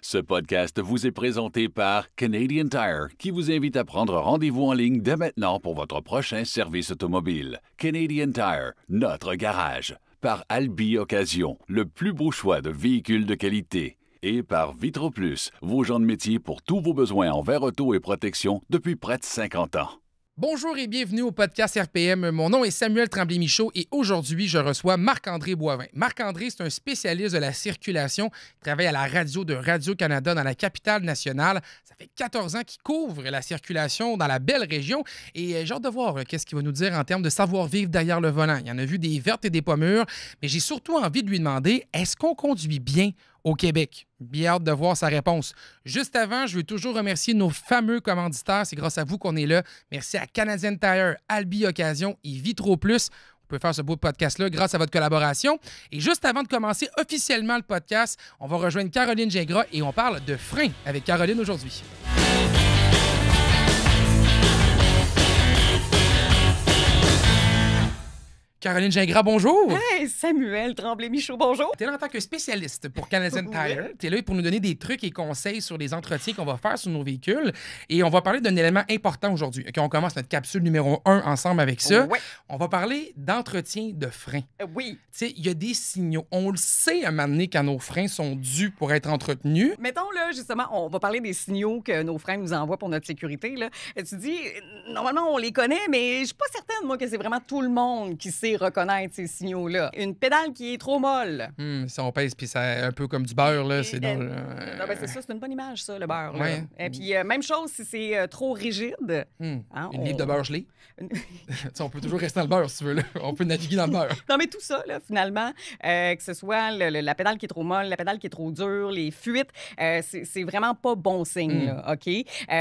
Ce podcast vous est présenté par Canadian Tire, qui vous invite à prendre rendez-vous en ligne dès maintenant pour votre prochain service automobile. Canadian Tire, notre garage. Par Albi Occasion, le plus beau choix de véhicules de qualité. Et par Vitro Plus, vos gens de métier pour tous vos besoins en verre auto et protection depuis près de 50 ans. Bonjour et bienvenue au podcast RPM. Mon nom est Samuel Tremblay-Michaud et aujourd'hui, je reçois Marc-André Boivin. Marc-André, c'est un spécialiste de la circulation qui travaille à la radio de Radio-Canada dans la capitale nationale. Ça fait 14 ans qu'il couvre la circulation dans la belle région et j'ai hâte de voir qu'est-ce qu'il va nous dire en termes de savoir-vivre derrière le volant. Il y en a vu des vertes et des pas mûres, mais j'ai surtout envie de lui demander, est-ce qu'on conduit bien au Québec? Bien hâte de voir sa réponse. Juste avant, je veux toujours remercier nos fameux commanditaires. C'est grâce à vous qu'on est là. Merci à Canadian Tire, Albi Occasion et Vitro Plus. On peut faire ce beau podcast-là grâce à votre collaboration. Et juste avant de commencer officiellement le podcast, on va rejoindre Caroline Gingras et on parle de frein avec Caroline aujourd'hui. Caroline Gingras, bonjour! Hey, Samuel Tremblay-Michaud, bonjour! Tu es là en tant que spécialiste pour Canadian Tire. Tu es là pour nous donner des trucs et conseils sur les entretiens qu'on va faire sur nos véhicules. Et on va parler d'un élément important aujourd'hui. Okay, on commence notre capsule numéro 1 ensemble avec ça. Ouais. On va parler d'entretien de frein. Oui. Tu sais, il y a des signaux. On le sait à un moment donné quand nos freins sont dus pour être entretenus. Mettons, là, justement, on va parler des signaux que nos freins nous envoient pour notre sécurité. Là. Et tu dis, normalement, on les connaît, mais je suis pas certaine, moi, que c'est vraiment tout le monde qui sait reconnaître ces signaux-là. Une pédale qui est trop molle. Si on pèse, puis c'est un peu comme du beurre, là. C'est Non, ben c'est ça, c'est une bonne image, ça, le beurre. Là. Ouais. Et puis, même chose si c'est trop rigide. Une livre de beurre gelé. On peut toujours rester dans le beurre, si tu veux. Là. On peut naviguer dans le beurre. Non, mais tout ça, là, finalement, que ce soit la pédale qui est trop molle, la pédale qui est trop dure, les fuites, c'est vraiment pas bon signe, là, OK?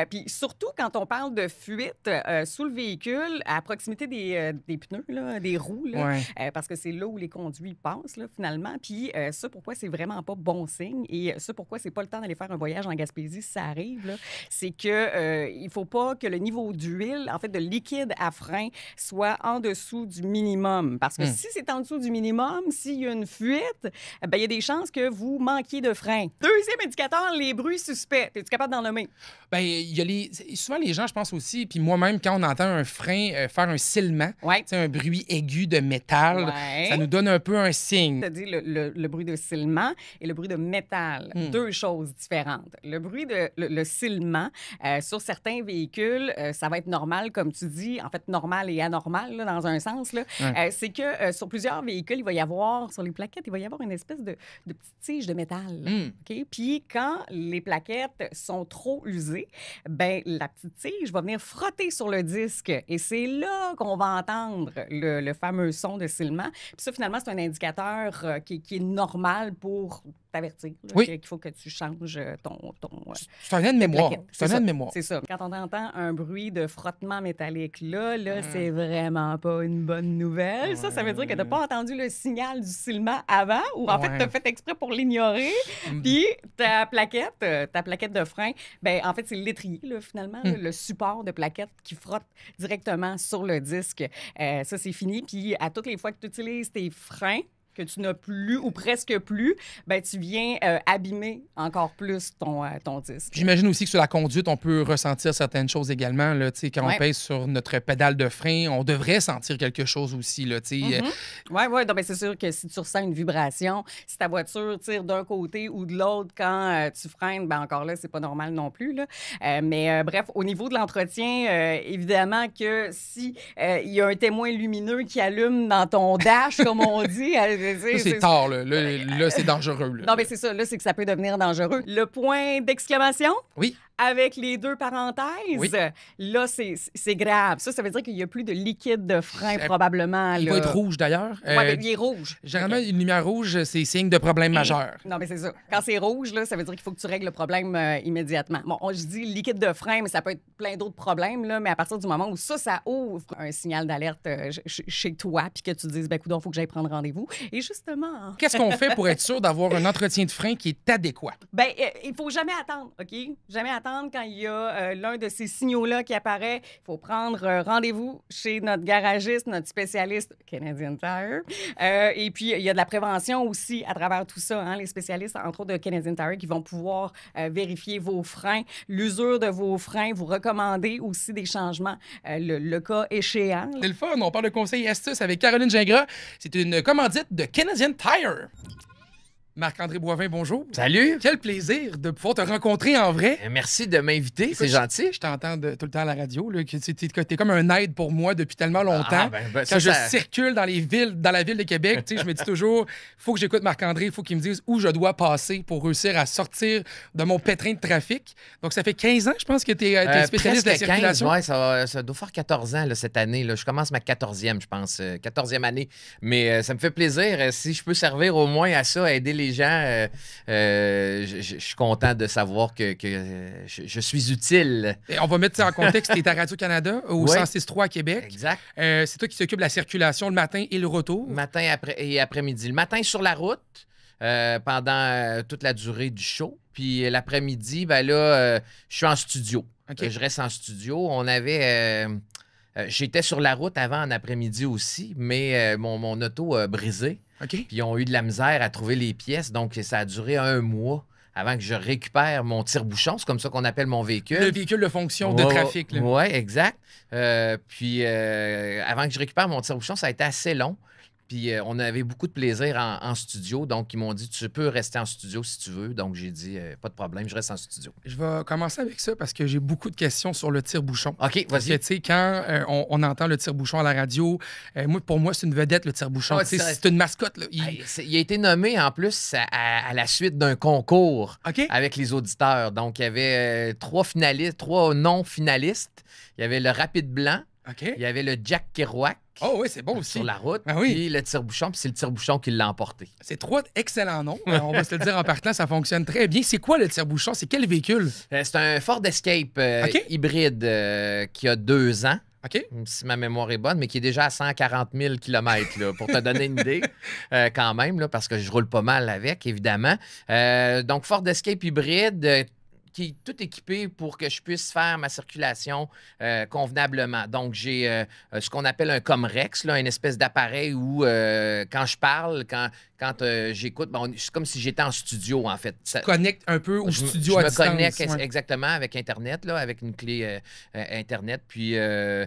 Puis surtout, quand on parle de fuite sous le véhicule, à proximité des pneus, là, des roues, là, parce que c'est là où les conduits passent, là, finalement. Puis ça, pourquoi c'est vraiment pas bon signe, et ça, pourquoi c'est pas le temps d'aller faire un voyage en Gaspésie si ça arrive, là, c'est que il faut pas que le niveau d'huile, en fait, de liquide à frein, soit en dessous du minimum. Parce que si c'est en dessous du minimum, s'il y a une fuite, ben, il y a des chances que vous manquiez de frein. Deuxième indicateur, les bruits suspects. Es-tu capable d'en nommer? Bien, il y a souvent, les gens, je pense aussi, puis moi-même, quand on entend un frein faire un silement, un bruit aigu de métal, ça nous donne un peu un signe. Tu as dit le bruit de silement et le bruit de métal. Deux choses différentes. Le bruit de le silement, sur certains véhicules, ça va être normal, comme tu dis, en fait, normal et anormal, là, dans un sens. Là. C'est que sur plusieurs véhicules, il va y avoir, sur les plaquettes, il va y avoir une espèce de petite tige de métal. OK? Puis quand les plaquettes sont trop usées, ben la petite tige va venir frotter sur le disque et c'est là qu'on va entendre le fameux son de silement. Puis ça, finalement, c'est un indicateur qui est normal pour t'avertir qu'il faut que tu changes ton c'est un aide-mémoire. C'est un aide-mémoire. C'est ça. Quand on entend un bruit de frottement métallique, là, c'est vraiment pas une bonne nouvelle. Ça veut dire que t'as pas entendu le signal du silement avant ou en fait, t'as fait exprès pour l'ignorer. Puis ta plaquette de frein, ben en fait, c'est l'étrier, là, finalement, là, le support de plaquette qui frotte directement sur le disque. Ça, c'est fini. Puis à toutes les fois que tu utilises tes freins, que tu n'as plus ou presque plus, ben tu viens abîmer encore plus ton disque. J'imagine aussi que sur la conduite, on peut ressentir certaines choses également. Là, quand on pèse sur notre pédale de frein, on devrait sentir quelque chose aussi. Là, Oui, ben, c'est sûr que si tu ressens une vibration, si ta voiture tire d'un côté ou de l'autre quand tu freines, ben encore là, c'est pas normal non plus. Là. Mais bref, au niveau de l'entretien, évidemment que si il y a un témoin lumineux qui allume dans ton dash, comme on dit... Là, c'est tard, là. Là, c'est dangereux. Là. Non, mais c'est ça. Là, c'est que ça peut devenir dangereux. Le point d'exclamation? Oui. Avec les deux parenthèses, là, c'est grave. Ça veut dire qu'il n'y a plus de liquide de frein, probablement. Il va être rouge, d'ailleurs. Oui, mais il est rouge. Généralement, une lumière rouge, c'est signe de problème majeur. Non, mais c'est ça. Quand c'est rouge, là, ça veut dire qu'il faut que tu règles le problème immédiatement. Bon, je dis liquide de frein, mais ça peut être plein d'autres problèmes, là, mais à partir du moment où ça ouvre un signal d'alerte chez toi, puis que tu te dises, ben, coudonc, il faut que j'aille prendre rendez-vous. Et justement... Qu'est-ce qu'on fait pour être sûr d'avoir un entretien de frein qui est adéquat? Ben, il faut jamais attendre, OK? Jamais attendre. attendre quand il y a l'un de ces signaux-là qui apparaît. Il faut prendre rendez-vous chez notre garagiste, notre spécialiste Canadian Tire. Et puis, il y a de la prévention aussi à travers tout ça. Hein? Les spécialistes, entre autres de Canadian Tire, qui vont pouvoir vérifier vos freins, l'usure de vos freins, vous recommander aussi des changements, le cas échéant. C'est le fun. On parle de conseils et astuces avec Caroline Gingras. C'est une commandite de Canadian Tire. Marc-André Boivin, bonjour. Salut! Quel plaisir de pouvoir te rencontrer en vrai. Merci de m'inviter, c'est Écoute, gentil. Je t'entends tout le temps à la radio, là, que t'es comme un aide pour moi depuis tellement longtemps. Ben, Quand je circule dans la ville de Québec, je me dis toujours, faut que j'écoute Marc-André, il faut qu'il me dise où je dois passer pour réussir à sortir de mon pétrin de trafic. Donc, ça fait 15 ans, je pense, que tu es spécialiste de la circulation. 15, ouais, ça doit faire 14 ans là, cette année. Là. Je commence ma 14e, je pense. 14e année. Mais ça me fait plaisir. Si je peux servir au moins à ça, à aider les gens, je suis content de savoir que je suis utile. Et on va mettre ça en contexte. Tu es à Radio-Canada au 106.3 à Québec. Exact. C'est toi qui s'occupe de la circulation le matin et le retour. Matin et après-midi. Le matin sur la route pendant toute la durée du show. Puis l'après-midi, ben là, je suis en studio. Okay. Je reste en studio. On avait... j'étais sur la route avant en après-midi aussi, mais mon auto a brisé. Okay. Puis ils ont eu de la misère à trouver les pièces. Donc, ça a duré 1 mois avant que je récupère mon tire-bouchon. C'est comme ça qu'on appelle mon véhicule. Le véhicule de fonction de trafic. Oui, exact. Puis avant que je récupère mon tire-bouchon, ça a été assez long. Puis on avait beaucoup de plaisir en studio. Donc, ils m'ont dit, tu peux rester en studio si tu veux. Donc, j'ai dit, pas de problème, je reste en studio. Je vais commencer avec ça parce que j'ai beaucoup de questions sur le tire-bouchon. OK, Parce que, vas-y. tu sais, quand on entend le tire-bouchon à la radio, pour moi, c'est une vedette, le tire-bouchon. Ouais, c'est une mascotte. Là. Il a été nommé, en plus, à la suite d'un concours avec les auditeurs. Donc, il y avait 3 non-finalistes. Il y avait le Rapide Blanc. Il y avait le Jack Kerouac. Oh oui, c'est bon aussi. Sur la route. Ah oui. Puis le tire-bouchon, puis c'est le tire-bouchon qui l'a emporté. C'est 3 excellents noms. On va se le dire en partant, ça fonctionne très bien. C'est quoi le tire-bouchon? C'est quel véhicule? C'est un Ford Escape hybride qui a 2 ans. Si ma mémoire est bonne, mais qui est déjà à 140 000 km, là, pour te donner une idée, quand même, là, parce que je roule pas mal avec, évidemment. Donc, Ford Escape hybride, qui est tout équipé pour que je puisse faire ma circulation convenablement. Donc, j'ai ce qu'on appelle un Comrex, là, une espèce d'appareil où, quand je parle, quand j'écoute, c'est comme si j'étais en studio, en fait. Tu connectes un peu au studio à distance. Je me connecte exactement avec Internet, là, avec une clé Internet. Puis, je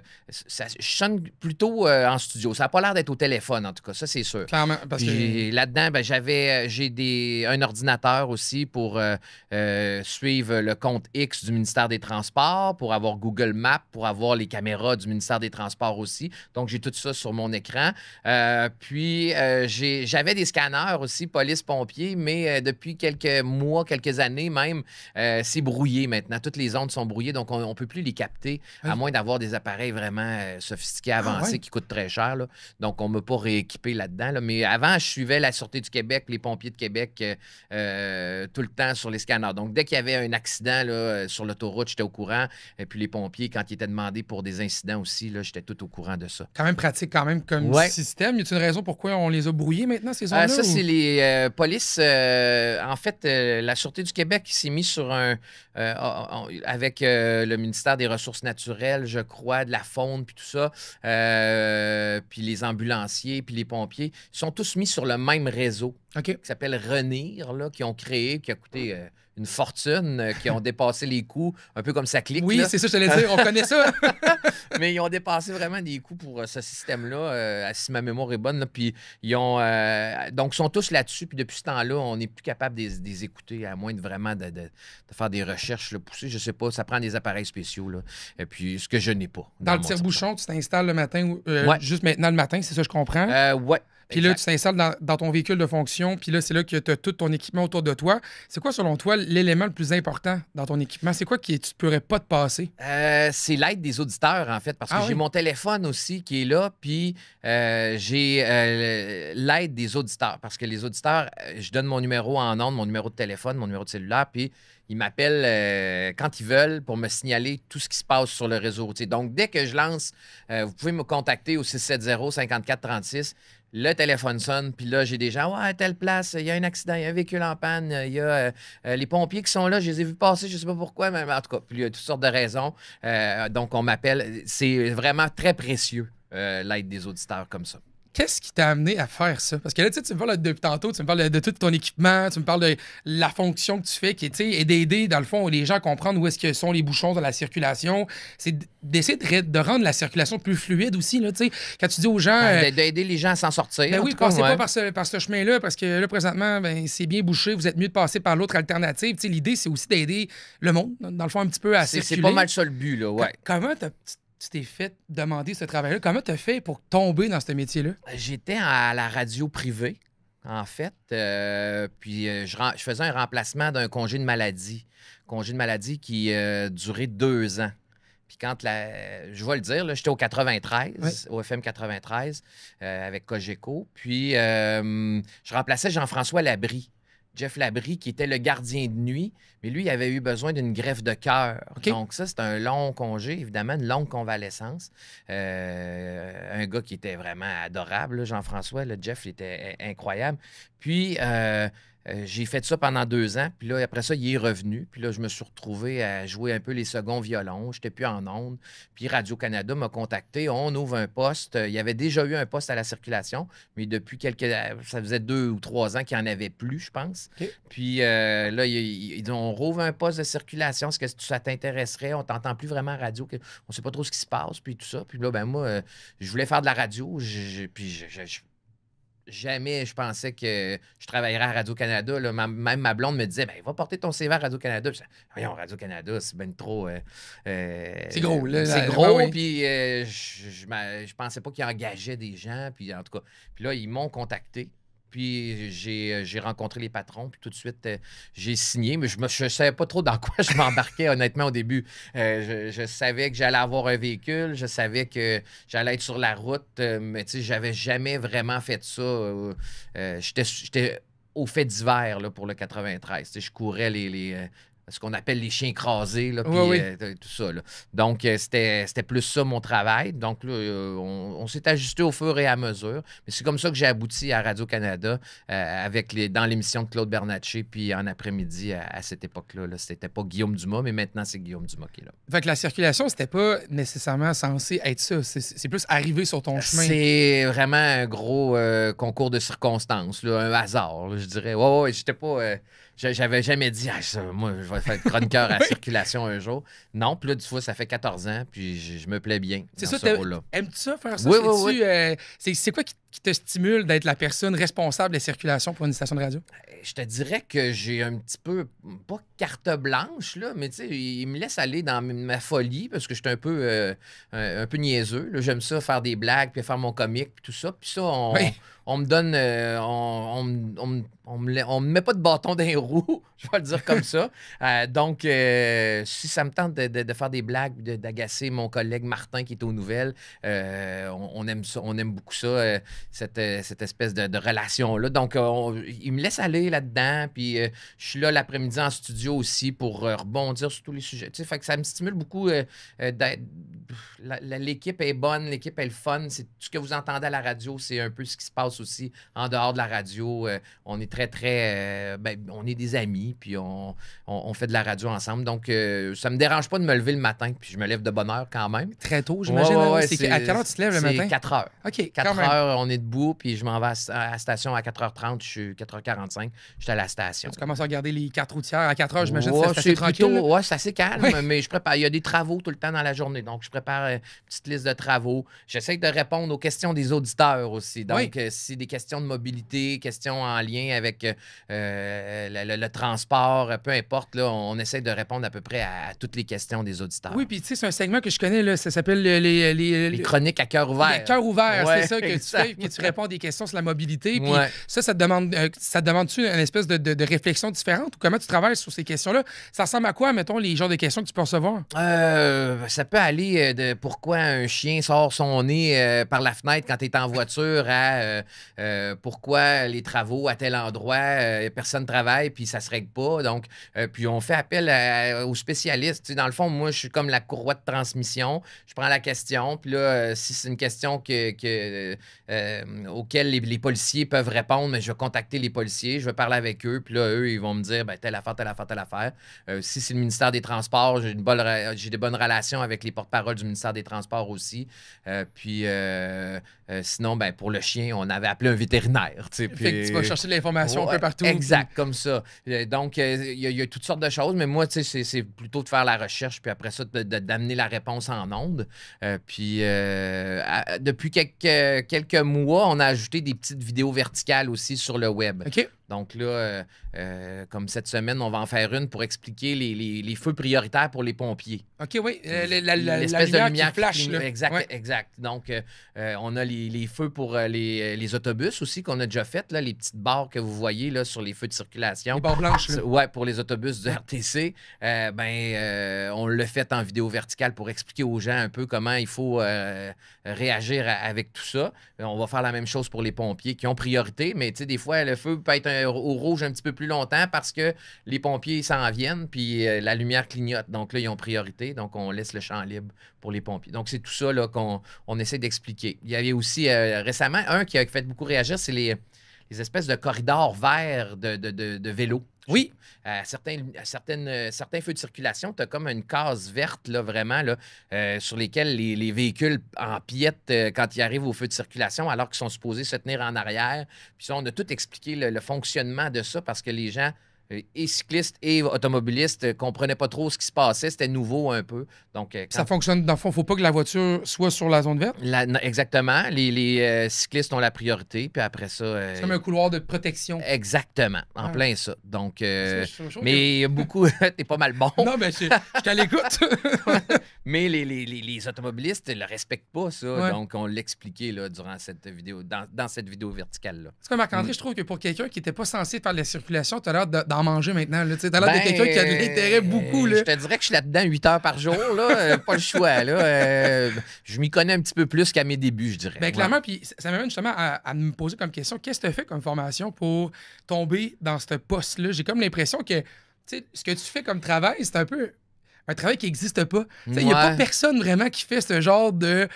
sonne plutôt en studio. Ça n'a pas l'air d'être au téléphone, en tout cas. Ça, c'est sûr. Clairement. Parce que... Là-dedans, j'ai un ordinateur aussi pour suivre le compte X du ministère des Transports, pour avoir Google Maps, pour avoir les caméras du ministère des Transports aussi. Donc, j'ai tout ça sur mon écran. Puis, j'avais des scanners aussi, police-pompiers, mais depuis quelques mois, quelques années même, c'est brouillé maintenant. Toutes les ondes sont brouillées, donc on ne peut plus les capter, à moins d'avoir des appareils vraiment sophistiqués, avancés, qui coûtent très cher. Là. Donc, on ne m'a pas rééquipé là-dedans. Là. Mais avant, je suivais la Sûreté du Québec, les pompiers de Québec, tout le temps sur les scanners. Donc, dès qu'il y avait un accident là, sur l'autoroute, j'étais au courant. Et puis, les pompiers, quand ils étaient demandés pour des incidents aussi, là, j'étais tout au courant de ça. Quand même pratique, comme système. Y a-t-il une raison pourquoi on les a brouillés maintenant, ces zones-là? Ça, c'est les polices. En fait, la Sûreté du Québec s'est mis sur avec le ministère des Ressources naturelles, je crois, de la faune, puis tout ça, puis les ambulanciers, puis les pompiers, ils sont tous mis sur le même réseau qui s'appelle Renir, là, qui ont créé, qui a coûté une fortune, qui ont dépassé les coûts, un peu comme ça clique. Oui, c'est ça, je t'allais dire, on connaît ça. Mais ils ont dépassé vraiment des coûts pour ce système-là, si ma mémoire est bonne. Là, puis ils ont... donc, ils sont tous là-dessus. Puis depuis ce temps-là, on n'est plus capable de les écouter, à moins de vraiment de faire des recherches poussées. Je sais pas, ça prend des appareils spéciaux. Là. Et puis, ce que je n'ai pas. Dans le tire-bouchon, tu t'installes le matin, juste maintenant le matin, c'est ça, je comprends? Oui. Puis là, tu t'installes dans ton véhicule de fonction, puis là, c'est là que tu as tout ton équipement autour de toi. C'est quoi, selon toi, l'élément le plus important dans ton équipement? C'est quoi que tu ne pourrais pas te passer? C'est l'aide des auditeurs, en fait, parce que j'ai mon téléphone aussi qui est là, puis j'ai l'aide des auditeurs, parce que les auditeurs, je donne mon numéro en ondes, mon numéro de téléphone, mon numéro de cellulaire, puis ils m'appellent quand ils veulent pour me signaler tout ce qui se passe sur le réseau routier. Donc, dès que je lance, vous pouvez me contacter au 670-5436. Le téléphone sonne, puis là, j'ai des gens, ouais, à telle place, il y a un accident, il y a un véhicule en panne, il y a les pompiers qui sont là, je les ai vus passer, je sais pas pourquoi, mais en tout cas, puis il y a toutes sortes de raisons. Donc, on m'appelle. C'est vraiment très précieux, l'aide des auditeurs comme ça. Qu'est-ce qui t'a amené à faire ça? Parce que là, tu sais, tu me parles depuis tantôt, tu me parles de tout ton équipement, tu me parles de la fonction que tu fais, qui est d'aider, dans le fond, les gens à comprendre où est-ce que sont les bouchons dans la circulation. C'est d'essayer de rendre la circulation plus fluide aussi, là, tu sais. Quand tu dis aux gens... D'aider les gens à s'en sortir. Ben oui, passez pas par ce chemin-là, parce que là, présentement, ben, c'est bien bouché, vous êtes mieux de passer par l'autre alternative. Tu sais, l'idée, c'est aussi d'aider le monde, dans le fond, un petit peu à circuler. C'est pas mal ça le but, là, ouais. Comment tu t'es fait demander ce travail-là? Comment tu as fait pour tomber dans ce métier-là? J'étais à la radio privée, en fait. Puis je faisais un remplacement d'un congé de maladie. Congé de maladie qui durait 2 ans. Puis je vais le dire, j'étais au 93, au FM 93, avec Cogeco. Puis je remplaçais Jean-François Labrie. Jeff Labrie, qui était le gardien de nuit, mais lui, il avait eu besoin d'une greffe de cœur. Okay. Donc ça, c'est un long congé, évidemment, une longue convalescence. Un gars qui était vraiment adorable, Jean-François. Jeff, il était incroyable. Puis... j'ai fait ça pendant 2 ans. Puis là, après ça, il est revenu. Puis là, je me suis retrouvé à jouer un peu les seconds violons. Je n'étais plus en ondes. Puis Radio-Canada m'a contacté. On ouvre un poste. Il y avait déjà eu un poste à la circulation, mais depuis ça faisait 2 ou 3 ans qu'il n'y en avait plus, je pense. Okay. Puis là, ils dit, on rouvre un poste de circulation. Est-ce que ça t'intéresserait? On t'entend plus vraiment à radio. On ne sait pas trop ce qui se passe, puis tout ça. Puis là, ben moi, je voulais faire de la radio. Jamais je pensais que je travaillerais à Radio-Canada. Même ma blonde me disait, va porter ton CV à Radio-Canada. Voyons, Radio-Canada, c'est bien trop... c'est gros, là. C'est gros, puis je pensais pas qu'ils engageaient des gens. Puis en tout cas, puis là, ils m'ont contacté. Puis j'ai rencontré les patrons, puis tout de suite, j'ai signé, mais je ne savais pas trop dans quoi je m'embarquais, honnêtement, au début. Je savais que j'allais avoir un véhicule, je savais que j'allais être sur la route, mais tu sais, j'avais jamais vraiment fait ça. J'étais au fait divers là, pour le 93. Je courais ce qu'on appelle les chiens écrasés, là, puis tout ça. Là. Donc, c'était plus ça mon travail. Donc, là, on s'est ajusté au fur et à mesure. Mais c'est comme ça que j'ai abouti à Radio-Canada dans l'émission de Claude Bernatchez, puis en après-midi à cette époque-là. Là, c'était pas Guillaume Dumas, mais maintenant, c'est Guillaume Dumas qui est là. Fait que la circulation, c'était pas nécessairement censé être ça. C'est plus arriver sur ton chemin. C'est vraiment un gros concours de circonstances, là, un hasard, là, je dirais. Ouais, j'étais pas... J'avais jamais dit, moi, je vais faire chroniqueur à la circulation un jour. Non, puis là, du coup, ça fait 14 ans, puis je me plais bien. C'est ça, aimes-tu ça, faire ça? Oui. C'est quoi qui te stimule d'être la personne responsable de la circulation pour une station de radio? Je te dirais que j'ai un petit peu, pas carte blanche, là, mais tu sais, il me laisse aller dans ma folie, parce que je suis un peu niaiseux. Là. J'aime ça, faire des blagues, puis faire mon comique, puis tout ça. Puis ça, on me donne... on me met pas de bâton dans les roues, je vais le dire comme ça. Donc, si ça me tente de faire des blagues, d'agacer mon collègue Martin qui est aux nouvelles, on aime ça, on aime beaucoup ça, cette espèce de relation-là. Donc, il me laisse aller là-dedans, puis je suis là l'après-midi en studio aussi pour rebondir sur tous les sujets. Tu sais, fait que ça me stimule beaucoup. L'équipe est bonne, l'équipe est le fun. C'est tout ce que vous entendez à la radio, c'est un peu ce qui se passe aussi en dehors de la radio. On est très, on est des amis, puis on fait de la radio ensemble. Donc, ça me dérange pas de me lever le matin, puis je me lève de bonne heure quand même. Très tôt, j'imagine. C'est à quelle heure tu te lèves le matin? C'est 4 heures. OK, 4 heures, on est debout, puis je m'en vais à la station à 4h30, je suis 4h45, je suis à la station. Tu commences à regarder les cartes routières à 4 heures, j'imagine, c'est assez tranquille. Oui, c'est assez calme, mais je prépare. Il y a des travaux tout le temps dans la journée, donc je prépare une petite liste de travaux. J'essaie de répondre aux questions des auditeurs aussi. Donc, si des questions de mobilité, questions en lien avec le transport, peu importe, là, on essaie de répondre à peu près à toutes les questions des auditeurs. Oui, puis tu sais, c'est un segment que je connais, là, ça s'appelle les chroniques à cœur ouvert. Les cœurs ouverts, c'est ça que tu fais, que tu réponds à des questions sur la mobilité. Puis ça te demande-tu une espèce de réflexion différente ou comment tu travailles sur ces questions-là? Ça ressemble à quoi, mettons, les genres de questions que tu peux recevoir? Ça peut aller de pourquoi un chien sort son nez par la fenêtre quand tu es en voiture à pourquoi les travaux à tel endroit, personne ne travaille puis ça se règle pas. Donc, puis on fait appel aux spécialistes. Tu sais, dans le fond, moi, je suis comme la courroie de transmission. Je prends la question, puis là, si c'est une question que auxquels les policiers peuvent répondre, mais je vais contacter les policiers, je vais parler avec eux, puis là, eux, ils vont me dire, ben, telle affaire, telle affaire, telle affaire. Si c'est le ministère des Transports, j'ai des bonnes relations avec les porte-paroles du ministère des Transports aussi. Sinon, ben, pour le chien, on avait appelé un vétérinaire. Fait que tu vas chercher de l'information un peu partout. Exact, comme ça. Donc, il y a toutes sortes de choses, mais moi, tu sais, c'est plutôt de faire la recherche, puis après ça, d'amener la réponse en ondes. Depuis quelques mois, on a ajouté des petites vidéos verticales aussi sur le web. OK. Donc là, comme cette semaine, on va en faire une pour expliquer les feux prioritaires pour les pompiers. OK, oui. L'espèce de lumière qui flash. Là. Exact, Ouais. exact. Donc, on a les feux pour les autobus aussi qu'on a déjà fait, là, les petites barres que vous voyez là, sur les feux de circulation. Les barres blanches. Là. Ouais, pour les autobus du RTC. On l'a fait en vidéo verticale pour expliquer aux gens un peu comment il faut réagir avec tout ça. On va faire la même chose pour les pompiers qui ont priorité, mais tu sais, des fois, le feu peut être au rouge un petit peu plus longtemps parce que les pompiers s'en viennent, puis la lumière clignote. Donc là, ils ont priorité, donc on laisse le champ libre pour les pompiers. Donc c'est tout ça là, qu'on essaie d'expliquer. Il y avait aussi récemment un qui a fait beaucoup réagir, c'est les espèces de corridors verts de vélo. Oui. Certains feux de circulation, tu as comme une case verte, là, vraiment, là, sur lesquels les véhicules empiètent quand ils arrivent au feu de circulation, alors qu'ils sont supposés se tenir en arrière. Puis ça, on a tout expliqué le fonctionnement de ça parce que les gens, et cyclistes et automobilistes, ne comprenaient pas trop ce qui se passait. C'était nouveau un peu. Donc, ça fonctionne, dans le fond, il ne faut pas que la voiture soit sur la zone verte? Exactement. Les cyclistes ont la priorité, puis après ça... c'est comme un couloir de protection. Exactement, en plein ça. Donc, mais que... beaucoup... T'es pas mal bon. Non, mais je suis à l'écoute. Mais les automobilistes ne le respectent pas, ça. Ouais. Donc, on l'expliquait là, durant cette vidéo, dans cette vidéo verticale-là. C'est comme Marc-André, je trouve que pour quelqu'un qui n'était pas censé faire de la circulation, tu as l'air d'en manger maintenant. Tu as l'air de quelqu'un qui a de l'intérêt beaucoup. Là. Je te dirais que je suis là-dedans 8 heures par jour. Là, pas le choix. Là, je m'y connais un petit peu plus qu'à mes débuts, je dirais. Bien, clairement, puis ça m'amène justement à me poser comme question, qu'est-ce que tu as fait comme formation pour tomber dans ce poste-là? J'ai comme l'impression que ce que tu fais comme travail, c'est un peu un travail qui n'existe pas. Il n'y a pas personne vraiment qui fait ce genre de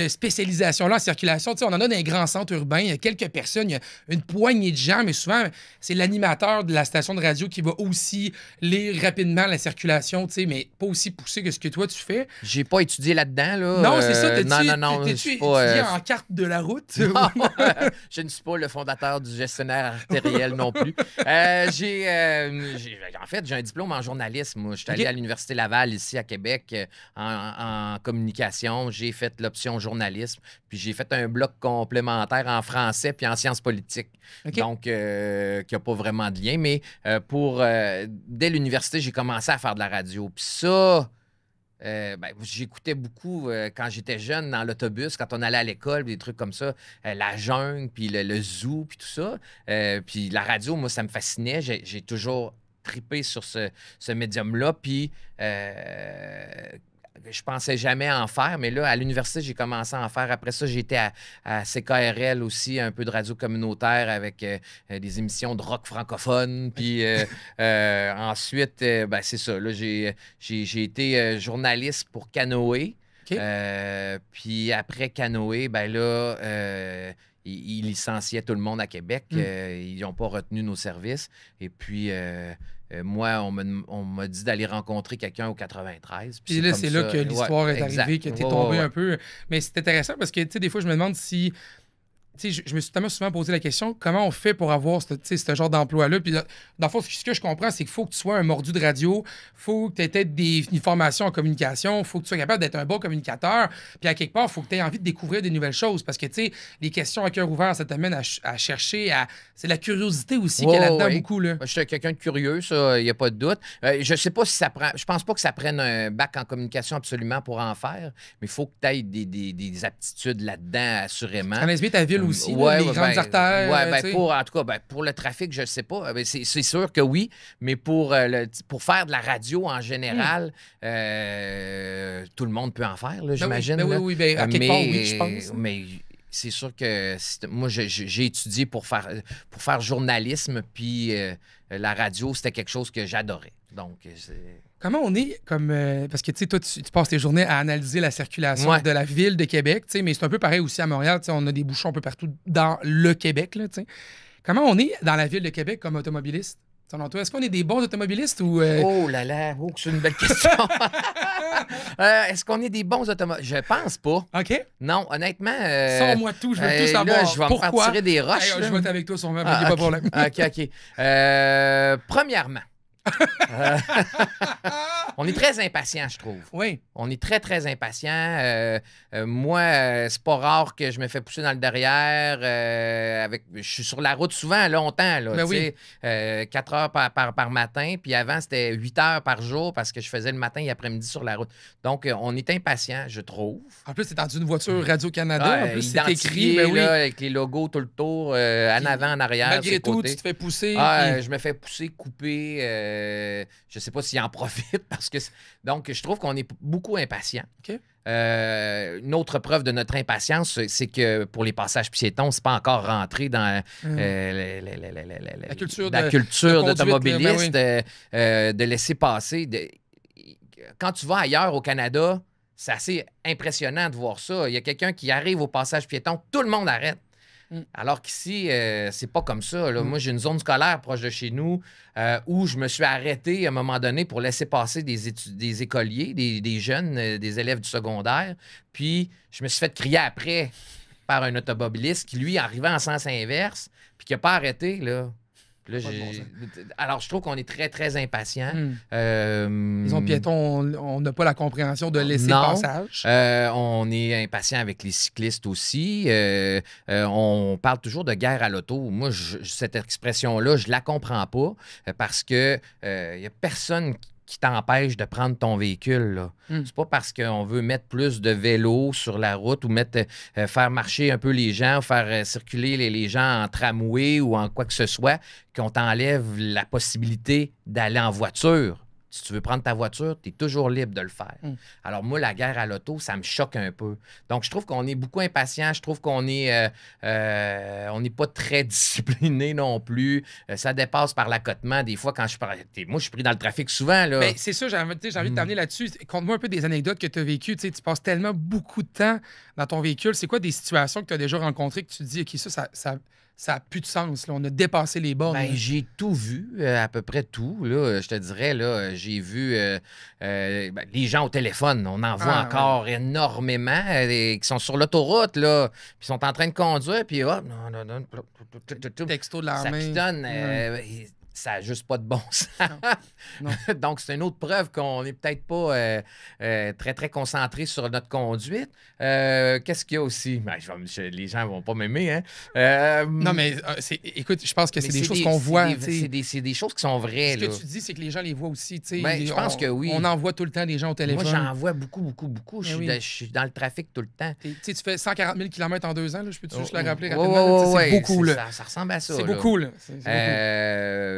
spécialisation-là en circulation. On en a dans les grands centres urbains. Il y a quelques personnes, il y a une poignée de gens, mais souvent, c'est l'animateur de la station de radio qui va aussi lire rapidement la circulation, mais pas aussi poussé que ce que toi, tu fais. J'ai pas étudié là-dedans. Là. Non, c'est ça. Non, t'es-tu étudié en carte de la route? Non, je ne suis pas le fondateur du gestionnaire artériel non plus. En fait, j'ai un diplôme en journalisme. Moi, je suis allé à l'Université Laval, ici à Québec, en communication. J'ai fait l'option journalisme, puis j'ai fait un bloc complémentaire en français puis en sciences politiques. Okay. Donc, qui n'a pas vraiment de lien. Mais dès l'université, j'ai commencé à faire de la radio. Puis ça... j'écoutais beaucoup quand j'étais jeune dans l'autobus, quand on allait à l'école, des trucs comme ça, la jungle, puis le zoo, puis tout ça. Puis la radio, moi, ça me fascinait. J'ai toujours trippé sur ce médium-là. Puis je pensais jamais en faire, mais là, à l'université, j'ai commencé à en faire. Après ça, j'étais à CKRL aussi, un peu de radio communautaire avec des émissions de rock francophone. Puis ensuite, c'est ça. Là, j'ai été journaliste pour Canoë. Okay. Puis après Canoë, ils licenciaient tout le monde à Québec. Ils n'ont pas retenu nos services. Et puis... moi, on m'a dit d'aller rencontrer quelqu'un au 93. Puis là, c'est là que l'histoire est arrivée, que tu es tombé un peu. Mais c'est intéressant parce que, tu sais, des fois, je me demande si... Tu sais, je me suis tellement souvent posé la question, comment on fait pour avoir ce genre d'emploi-là? Puis, dans le fond, ce que je comprends, c'est qu'il faut que tu sois un mordu de radio, il faut que tu aies peut-être une formation en communication, il faut que tu sois capable d'être un bon communicateur, puis à quelque part, il faut que tu aies envie de découvrir des nouvelles choses, parce que, tu sais, les questions à cœur ouvert, ça t'amène à chercher, c'est la curiosité aussi qu'il y a là-dedans beaucoup, là. Moi, je suis quelqu'un de curieux, ça, il n'y a pas de doute. Je sais pas si ça prend... Je pense pas que ça prenne un bac en communication absolument pour en faire, mais il faut que tu aies des aptitudes là-dedans, assurément. Tu connais bien ta ville aussi, les grandes artères. En tout cas, pour le trafic, je ne sais pas. C'est sûr que oui, mais pour faire de la radio en général, tout le monde peut en faire, j'imagine. Oui, à quelque part, oui, je pense. Mais c'est sûr que moi, j'ai étudié pour faire journalisme, puis la radio, c'était quelque chose que j'adorais. Donc, Comment on est comme. Parce que, tu sais, toi, tu passes tes journées à analyser la circulation de la ville de Québec, tu sais, mais c'est un peu pareil aussi à Montréal. Tu sais, on a des bouchons un peu partout dans le Québec, là, tu sais. Comment on est dans la ville de Québec comme automobiliste? Selon toi, est-ce qu'on est des bons automobilistes ou. Oh là là, c'est une belle question. Est-ce qu'on est des bons automobilistes? Je pense pas. OK. Non, honnêtement. Sors-moi tout, je veux tout savoir. Là, je vais pourquoi? me faire tirer des roches. Hey, je vais être avec toi sur moi, pas de problème. OK. Premièrement, on est très impatient, je trouve. Oui. On est très, très impatient. Moi, c'est pas rare que je me fais pousser dans le derrière. Je suis sur la route souvent, longtemps. Là, Ben oui. 4 heures par matin. Puis avant, c'était 8 heures par jour parce que je faisais le matin et après-midi sur la route. Donc, on est impatient, je trouve. En plus, c'est dans une voiture Radio-Canada. En plus, c'est écrit. Ben oui. Là, avec les logos tout le tour, en avant, en arrière. Malgré tout, côtés. tu te fais pousser. Je me fais pousser, couper. Je sais pas s'il en profite parce que. Donc, je trouve qu'on est beaucoup impatient. OK. Une autre preuve de notre impatience, c'est que pour les passages piétons, c'est pas encore rentré dans la culture d'automobiliste ben oui. De laisser passer. Quand tu vas ailleurs au Canada, c'est assez impressionnant de voir ça. Il y a quelqu'un qui arrive au passage piéton, tout le monde arrête. Alors qu'ici, c'est pas comme ça. Là. Moi, j'ai une zone scolaire proche de chez nous où je me suis arrêté à un moment donné pour laisser passer des écoliers, des jeunes, des élèves du secondaire. Puis, je me suis fait crier après par un automobiliste qui, lui, arrivait en sens inverse puis qui n'a pas arrêté, là. Là, alors, je trouve qu'on est très, très impatient. Les autres piétons, on n'a pas la compréhension de laisser passage. On est impatient avec les cyclistes aussi. On parle toujours de guerre à l'auto. Moi, cette expression-là, je la comprends pas parce que il y a personne qui t'empêche de prendre ton véhicule. Là. C'est pas parce qu'on veut mettre plus de vélos sur la route ou faire marcher un peu les gens, faire circuler les gens en tramway ou en quoi que ce soit, qu'on t'enlève la possibilité d'aller en voiture. Si tu veux prendre ta voiture, tu es toujours libre de le faire. Alors moi, la guerre à l'auto, ça me choque un peu. Donc, je trouve qu'on est beaucoup impatient. Je trouve qu'on est on n'est pas très discipliné non plus. Ça dépasse par l'accotement. Des fois, quand moi, je suis pris dans le trafic souvent. Là. Ben, c'est ça, j'ai envie de t'amener là-dessus. Conte-moi un peu des anecdotes que tu as vécues. Tu passes tellement beaucoup de temps dans ton véhicule. C'est quoi des situations que tu as déjà rencontrées que tu te dis, OK, ça n'a plus de sens. Là. On a dépassé les bornes. Ben, j'ai tout vu, à peu près tout. Là, je te dirais, là, j'ai vu les gens au téléphone. On en voit encore énormément qui sont sur l'autoroute, là, puis sont en train de conduire, puis hop, texto de la ça main. pitonne. Ça n'a juste pas de bon sens. Non. Donc, c'est une autre preuve qu'on n'est peut-être pas très, très concentré sur notre conduite. Qu'est-ce qu'il y a aussi? Ben, les gens ne vont pas m'aimer. Hein? Non, mais écoute, je pense que c'est des choses qu'on voit. C'est des choses qui sont vraies. Ce que tu dis, c'est que les gens les voient aussi. Ben, je pense que oui. On en voit tout le temps des gens au téléphone. Moi, j'en vois beaucoup. Je suis dans le trafic tout le temps. Tu fais 140 000 km en 2 ans. Là, je peux-tu juste le rappeler rapidement? C'est beaucoup. Ça ressemble à ça. C'est beaucoup. Là.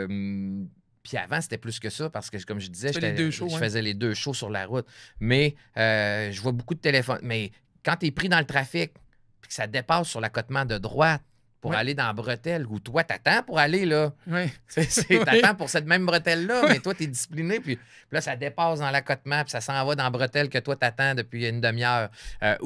Puis avant, c'était plus que ça parce que, comme je disais, je faisais les 2 shows sur la route. Mais je vois beaucoup de téléphones. Mais quand tu es pris dans le trafic puis que ça dépasse sur l'accotement de droite pour aller dans la bretelle, où toi, t'attends pour aller, là. Oui. T'attends pour cette même bretelle-là, mais toi, t'es discipliné, puis là, ça dépasse dans l'accotement, puis ça s'en va dans la bretelle que toi, t'attends depuis une demi-heure. Ah,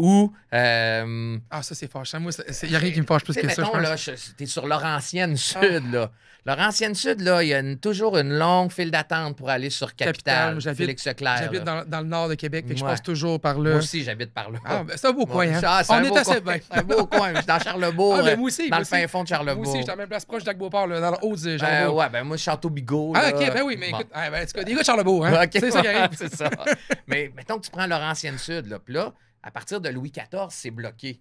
ça, c'est fâchant. Moi, il n'y a rien qui me fâche plus que ça, je pense. Là, t'es sur Laurentienne Sud, là. Laurentienne Sud, là, il y a toujours une longue file d'attente pour aller sur Capitale, Félix-Leclerc. J'habite dans le nord de Québec, fait que je passe toujours par là. Moi aussi, j'habite par là. Ah, ben, c'est un beau coin, hein? On est assez bien. C'est un beau coin. Je suis dans Charlebourg, ah, ben, moi aussi, dans le fin fond de Charlebourg. Moi aussi, je suis à la même place proche d'Agbeau-Port, dans le haut de Charlebourg. Ouais, ben moi, Château-Bigot. Ah, OK, ben oui, mais écoute, des gars de Charlebourg, hein? Okay. C'est ça qui arrive. C'est ça. Mais mettons que tu prends Laurentienne Sud, là, puis là, à partir de Louis XIV, c'est bloqué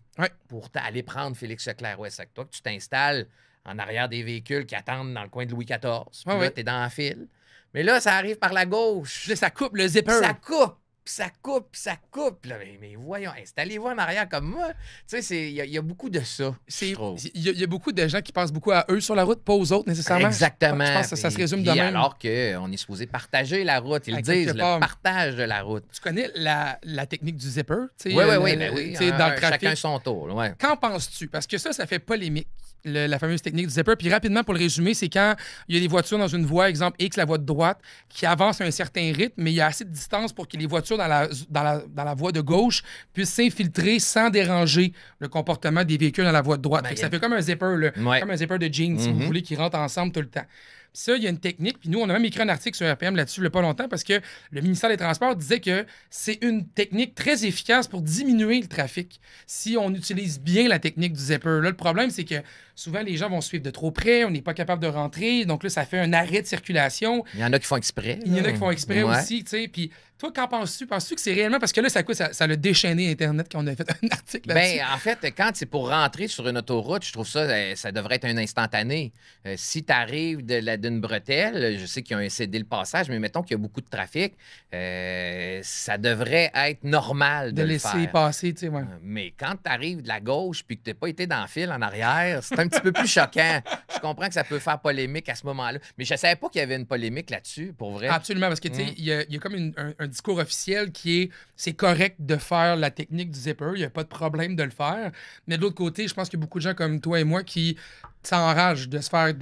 pour aller prendre Félix-Leclerc Ouest. Toi, que tu t'installes en arrière des véhicules qui attendent dans le coin de Louis XIV. Puis là, t'es dans la file. Mais là, ça arrive par la gauche. Là, ça coupe le zipper. Ça coupe. puis ça coupe, puis ça coupe. Là, mais voyons, installez-vous en arrière comme moi. Tu sais, il y a beaucoup de ça, je trouve. Il y a beaucoup de gens qui pensent beaucoup à eux sur la route, pas aux autres nécessairement. Exactement. Je pense que ça se résume de même. Alors qu'on est supposé partager la route. Ils le disent, le partage de la route. Tu connais la technique du zipper? Oui, dans le trafic. Chacun son tour. Ouais. Qu'en penses-tu? Parce que ça fait polémique. La fameuse technique du zipper. Puis rapidement, pour le résumer, c'est quand il y a des voitures dans une voie, exemple X, la voie de droite, qui avancent à un certain rythme, mais il y a assez de distance pour que les voitures dans la voie de gauche puissent s'infiltrer sans déranger le comportement des véhicules dans la voie de droite. Ça fait comme un zipper, comme un zipper de jeans, si vous voulez, qui rentre ensemble tout le temps. Puis ça, il y a une technique. Puis nous, on a même écrit un article sur RPM là-dessus il n'y a pas longtemps parce que le ministère des Transports disait que c'est une technique très efficace pour diminuer le trafic si on utilise bien la technique du zipper. Là, le problème, c'est que souvent, les gens vont suivre de trop près, on n'est pas capable de rentrer. Donc là, ça fait un arrêt de circulation. Il y en a qui font exprès. Il y en a qui font exprès aussi, tu sais. Puis toi, qu'en penses-tu? Penses-tu que c'est réellement... Parce que là, ça l'a déchaîné Internet quand on a fait un article là-dessus. En fait, quand c'est pour rentrer sur une autoroute, je trouve ça devrait être un instantané. Si tu arrives d'une bretelle, je sais qu'ils ont cédé le passage, mais mettons qu'il y a beaucoup de trafic, ça devrait être normal de le laisser faire. Passer, tu sais, ouais. Mais quand tu arrives de la gauche puis que tu n'as pas été dans le fil en arrière, c'est un petit peu plus choquant. Je comprends que ça peut faire polémique à ce moment-là, mais je ne savais pas qu'il y avait une polémique là-dessus, pour vrai. Absolument, parce que, tu sais, il y a comme un discours officiel qui est c'est correct de faire la technique du zipper, il n'y a pas de problème de le faire. Mais de l'autre côté, je pense qu'il y a beaucoup de gens comme toi et moi qui s'enragent de se faire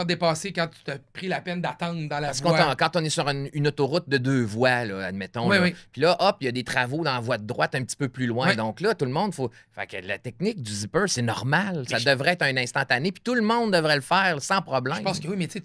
dépasser quand tu t'as pris la peine d'attendre dans la voie. Quand on est sur une autoroute de 2 voies, là, admettons, oui. Puis là, hop, il y a des travaux dans la voie de droite un petit peu plus loin. Oui. Donc là, tout le monde, Fait que la technique du zipper, c'est normal. Ça devrait être un instantané, puis tout le monde devrait le faire sans problème. Je pense que oui, mais tu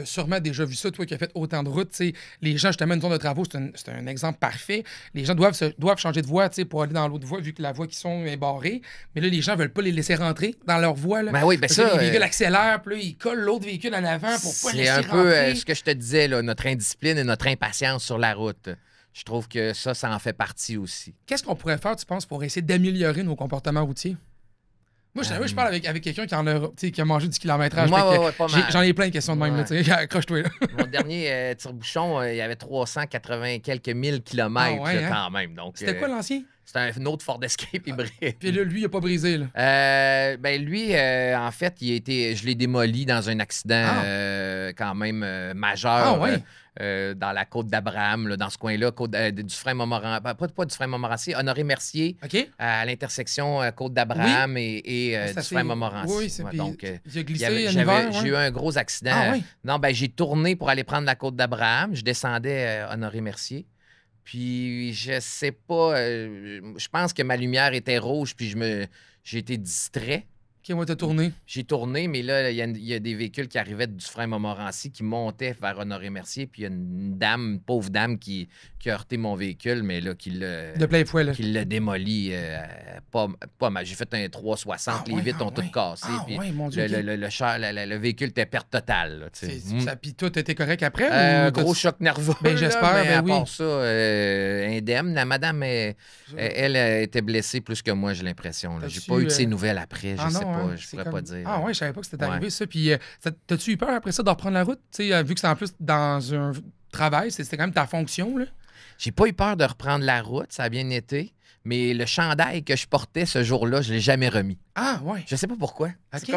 as sûrement déjà vu ça, toi qui as fait autant de routes. Les gens, justement, une zone de travaux, c'est un exemple parfait. Les gens doivent changer de voie pour aller dans l'autre voie, vu que la voie qui sont est barrée. Mais là, les gens veulent pas les laisser rentrer dans leur voie. Là. Ben oui, ben ça, les véhicules accélèrent, puis là, ils collent l'autre véhicule en avant pour pas laisser rentrer. C'est un peu ce que je te disais, là, notre indiscipline et notre impatience sur la route. Je trouve que ça en fait partie aussi. Qu'est-ce qu'on pourrait faire, tu penses, pour essayer d'améliorer nos comportements routiers? Moi, je parle avec quelqu'un qui a mangé du kilométrage. J'en ai plein de questions de même. Accroche-toi. Là. Mon dernier tire-bouchon, il y avait 380 quelques mille kilomètres quand même. C'était quoi l'ancien? C'était un autre Ford Escape hybride. Puis là, lui, il n'a pas brisé. Là. Lui, en fait, je l'ai démoli dans un accident quand même majeur. Dans la côte d'Abraham, dans ce coin-là, du frein Montmorency, pas du frein Montmorency, Honoré-Mercier, à l'intersection côte d'Abraham et du frein Montmorency. Oui, c'est donc, il a glissé j'ai eu un gros accident. Ah, oui? Non, j'ai tourné pour aller prendre la côte d'Abraham. Je descendais Honoré-Mercier. Puis, je sais pas, je pense que ma lumière était rouge, puis j'ai été distrait. OK, moi, t'as tourné. J'ai tourné, mais là, il y a des véhicules qui arrivaient du frein Montmorency qui montaient vers Honoré-Mercier, puis il y a une pauvre dame qui a heurté mon véhicule, mais là, qui l'a démoli. Pas mal. J'ai fait un 360, les vitres ont toutes cassé. Oui, mon Dieu. Le véhicule était perte totale. Puis toi, t'étais correct après? Gros choc nerveux. J'espère, mais à part ça, indemne. La madame, elle était blessée plus que moi, j'ai l'impression. J'ai pas eu de ses nouvelles après, je sais pas. Je pourrais pas dire. Ah ouais, je savais pas que c'était arrivé ça. Puis t'as-tu eu peur après ça de reprendre la route? Vu que c'est en plus dans un travail, c'était quand même ta fonction, là? J'ai pas eu peur de reprendre la route, ça a bien été. Mais le chandail que je portais ce jour-là, je l'ai jamais remis. Ah ouais? Je sais pas pourquoi. Okay.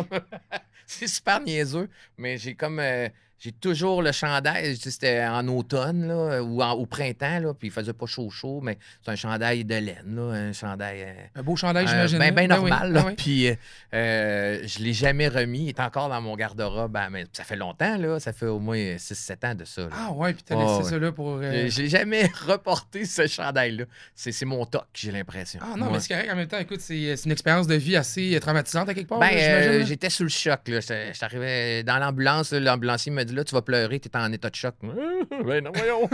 C'est super niaiseux, mais j'ai toujours le chandail. C'était en automne là, ou au printemps, là, puis il faisait pas chaud, mais c'est un chandail de laine, là, un chandail... un beau chandail, j'imagine. Ben normal. Là, puis je l'ai jamais remis. Il est encore dans mon garde-robe. Mais ça fait longtemps, là. Ça fait au moins 6-7 ans de ça. Là. Ah ouais, puis t'as laissé ça là pour... J'ai jamais reporté ce chandail-là. C'est mon toc, j'ai l'impression. Ah non, mais c'est correct. En même temps, écoute, c'est une expérience de vie assez traumatisante à quelque part, j'imagine. J'étais sous le choc, là. J'arrivais dans l'ambulance, l'ambulancier me dit là, tu vas pleurer, tu es en état de choc. Ben non, voyons.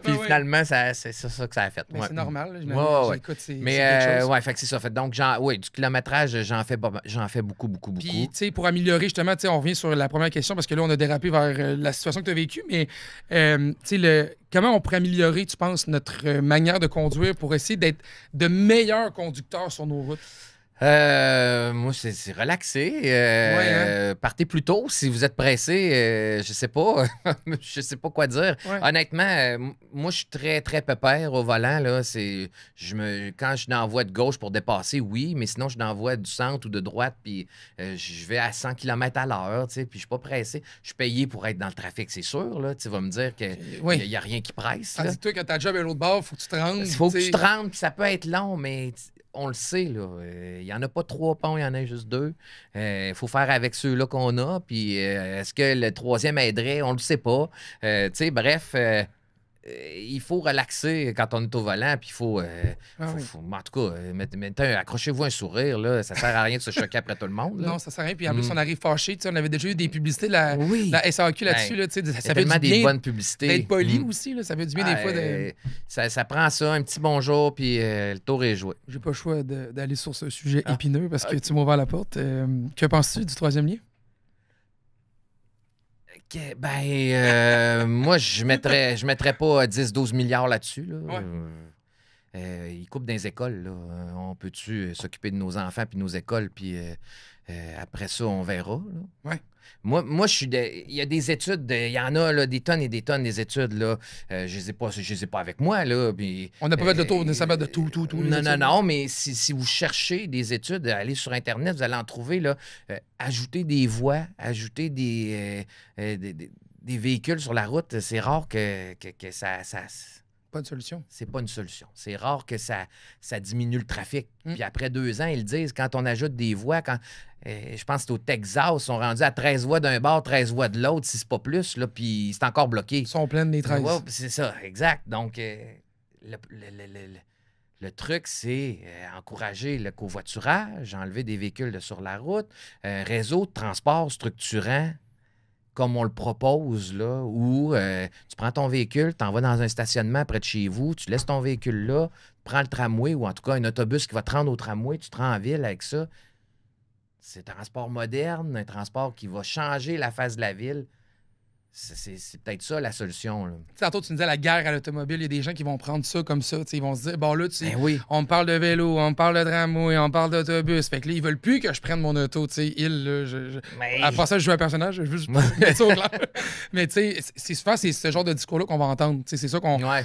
Puis finalement, c'est ça que ça a fait. Mais c'est normal. Écoute, fait que c'est ça. Fait. Donc, du kilométrage, j'en fais beaucoup. Puis, tu sais, pour améliorer, justement, on revient sur la première question parce que là, on a dérapé vers la situation que tu as vécue, mais, tu sais, comment on pourrait améliorer, tu penses, notre manière de conduire pour essayer d'être de meilleurs conducteurs sur nos routes? Moi, c'est relaxé. Partez plus tôt si vous êtes pressé. Je sais pas. Je sais pas quoi dire. Ouais. Honnêtement, moi, je suis très, très pépère au volant. Là. Quand je suis dans la voie de gauche pour dépasser, oui, mais sinon, je suis dans la voie du centre ou de droite, puis je vais à 100 km à l'heure, puis je suis pas pressé. Je suis payé pour être dans le trafic, c'est sûr. Là. Tu vas me dire qu'il n'y a rien qui presse. Tandis que toi, quand ta job est à l'autre bord, faut que tu te rendes. Il faut que tu te rendes, puis ça peut être long, mais on le sait, là. Il n'y en a pas 3 ponts, il y en a juste 2. Il faut faire avec ceux-là qu'on a. Puis est-ce que le 3e aiderait? On ne le sait pas. Bref, il faut relaxer quand on est au volant. Puis il faut, en tout cas, accrochez-vous un sourire. Là. Ça ne sert à rien de se choquer après tout le monde. Là. Non, ça sert à rien. Puis en plus, on arrive fâché. On avait déjà eu des publicités de la SAQ là-dessus. Là, ça il y a fait tellement du bien des bonnes publicités. d'être poli aussi. Là, ça fait du bien des fois. Ça prend ça, un petit bonjour, puis le tour est joué. J'ai pas le choix d'aller sur ce sujet épineux parce que tu m'as ouvert la porte. Que penses-tu du 3e lien? Moi, je mettrais pas 10-12 milliards là-dessus. Là. Ouais. Ils coupent dans les écoles. Là. On peut-tu s'occuper de nos enfants puis nos écoles, puis après ça, on verra. Là. Ouais. Moi, il y a des études, il y en a là, des tonnes et des tonnes des études. Là. Je les ai pas avec moi. Là, puis, on n'a pas fait le tour nécessairement de tout. Non, mais si vous cherchez des études, allez sur Internet, vous allez en trouver. Là, ajouter des voies, ajouter des véhicules sur la route, c'est rare que ça pas une solution. C'est pas une solution. C'est rare que ça diminue le trafic. Puis après 2 ans, ils le disent, quand on ajoute des voies, je pense que c'est au Texas, ils sont rendus à 13 voies d'un bord, 13 voies de l'autre, si c'est pas plus, là, puis c'est encore bloqué. Ils sont pleines les 13. Ouais, c'est ça, exact. Donc, le truc, c'est encourager le covoiturage, enlever des véhicules sur la route, un réseau de transport structurant comme on le propose, là, où tu prends ton véhicule, tu en vas dans un stationnement près de chez vous, tu laisses ton véhicule là, tu prends le tramway ou en tout cas un autobus qui va te rendre au tramway, tu te rends en ville avec ça. C'est un transport moderne, un transport qui va changer la face de la ville. C'est peut-être ça la solution. Là. Tantôt, tu nous disais la guerre à l'automobile, il y a des gens qui vont prendre ça comme ça. Ils vont se dire, bon là, oui. On me parle de vélo, on me parle de tramway, on me parle d'autobus. Fait que là, ils veulent plus que je prenne mon auto. Après ça, je joue un personnage, je veux juste mettre ça au clair. Mais tu sais, souvent, c'est ce genre de discours-là qu'on va entendre. C'est ça qu'on... Ouais.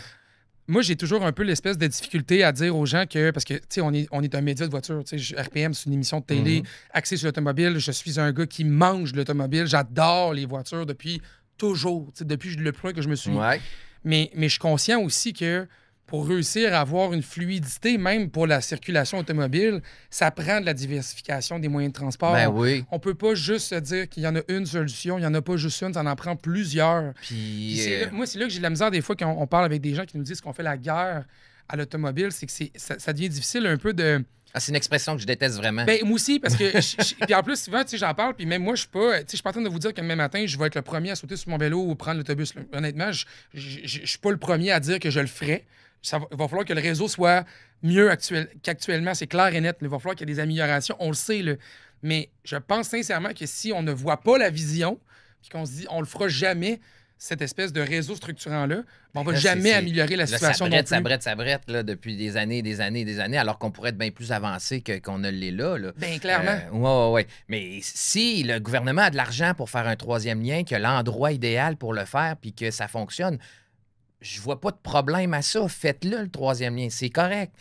Moi, j'ai toujours un peu l'espèce de difficulté à dire aux gens que, parce que, tu sais, on est un média de voiture. RPM, c'est une émission de télé axée sur l'automobile. Je suis un gars qui mange l'automobile. J'adore les voitures depuis toujours, depuis le point que je me suis. Ouais. Mais je suis conscient aussi que pour réussir à avoir une fluidité, même pour la circulation automobile, ça prend de la diversification des moyens de transport. Ben oui. On peut pas juste se dire qu'il y en a une solution, il n'y en a pas juste une, ça en prend plusieurs. Puis moi, c'est là que j'ai de la misère des fois quand on parle avec des gens qui nous disent qu'on fait la guerre à l'automobile, c'est que ça devient difficile un peu de... Ah, c'est une expression que je déteste vraiment. Ben, moi aussi, parce que... Puis en plus, souvent, j'en parle, puis même moi, je suis pas... Je suis pas en train de vous dire que même matin, je vais être le premier à sauter sur mon vélo ou prendre l'autobus. Honnêtement, je suis pas le premier à dire que je le ferai. Il va falloir que le réseau soit mieux qu'actuellement. C'est clair et net. Il va falloir qu'il y ait des améliorations. On le sait, là. Mais je pense sincèrement que si on ne voit pas la vision, puis qu'on se dit on le fera jamais, cette espèce de réseau structurant-là, on va jamais améliorer la situation non plus. Ça brette là, depuis des années, alors qu'on pourrait être bien plus avancé qu'on ne l'est là. Bien, clairement. Oui. Mais si le gouvernement a de l'argent pour faire un 3e lien, qu'il y a l'endroit idéal pour le faire, puis que ça fonctionne, je vois pas de problème à ça. Faites-le, le 3e lien. C'est correct.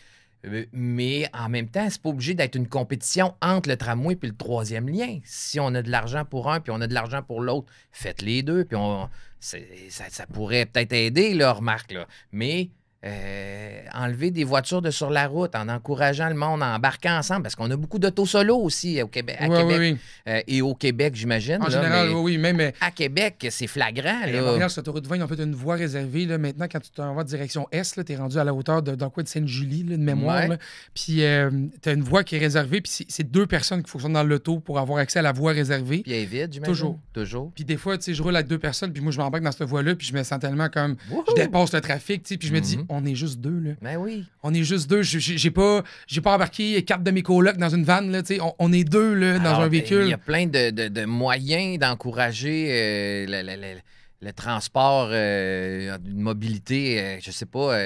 Mais en même temps, c'est pas obligé d'être une compétition entre le tramway et le 3e lien. Si on a de l'argent pour un puis on a de l'argent pour l'autre, faites les deux. Puis ça pourrait peut-être aider, là, remarque. Là. Mais enlever des voitures de sur la route en encourageant le monde à embarquer ensemble, parce qu'on a beaucoup d'autos solo aussi au Québec, Oui. Et au Québec, j'imagine. En général, oui. Même à Québec, c'est flagrant. À Montréal, sur l'autoroute 20, ils ont fait une voie réservée. Là, maintenant, quand tu t'en vas direction Est, tu es rendu à la hauteur de Sainte-Julie, de mémoire. Ouais. Puis tu as une voie qui est réservée, puis c'est 2 personnes qui fonctionnent dans l'auto pour avoir accès à la voie réservée. Puis elle est vide, j'imagine. Toujours. Puis des fois, je roule avec 2 personnes, puis moi, je m'embarque dans cette voie-là, puis je me sens tellement comme... Je dépasse le trafic, puis je me dis, on est juste 2, là. Ben oui. On est juste 2. J'ai pas embarqué 4 de mes colocs dans une vanne, là, on est 2, là, dans un véhicule. Il y a plein de moyens d'encourager le transport, une mobilité, je sais pas...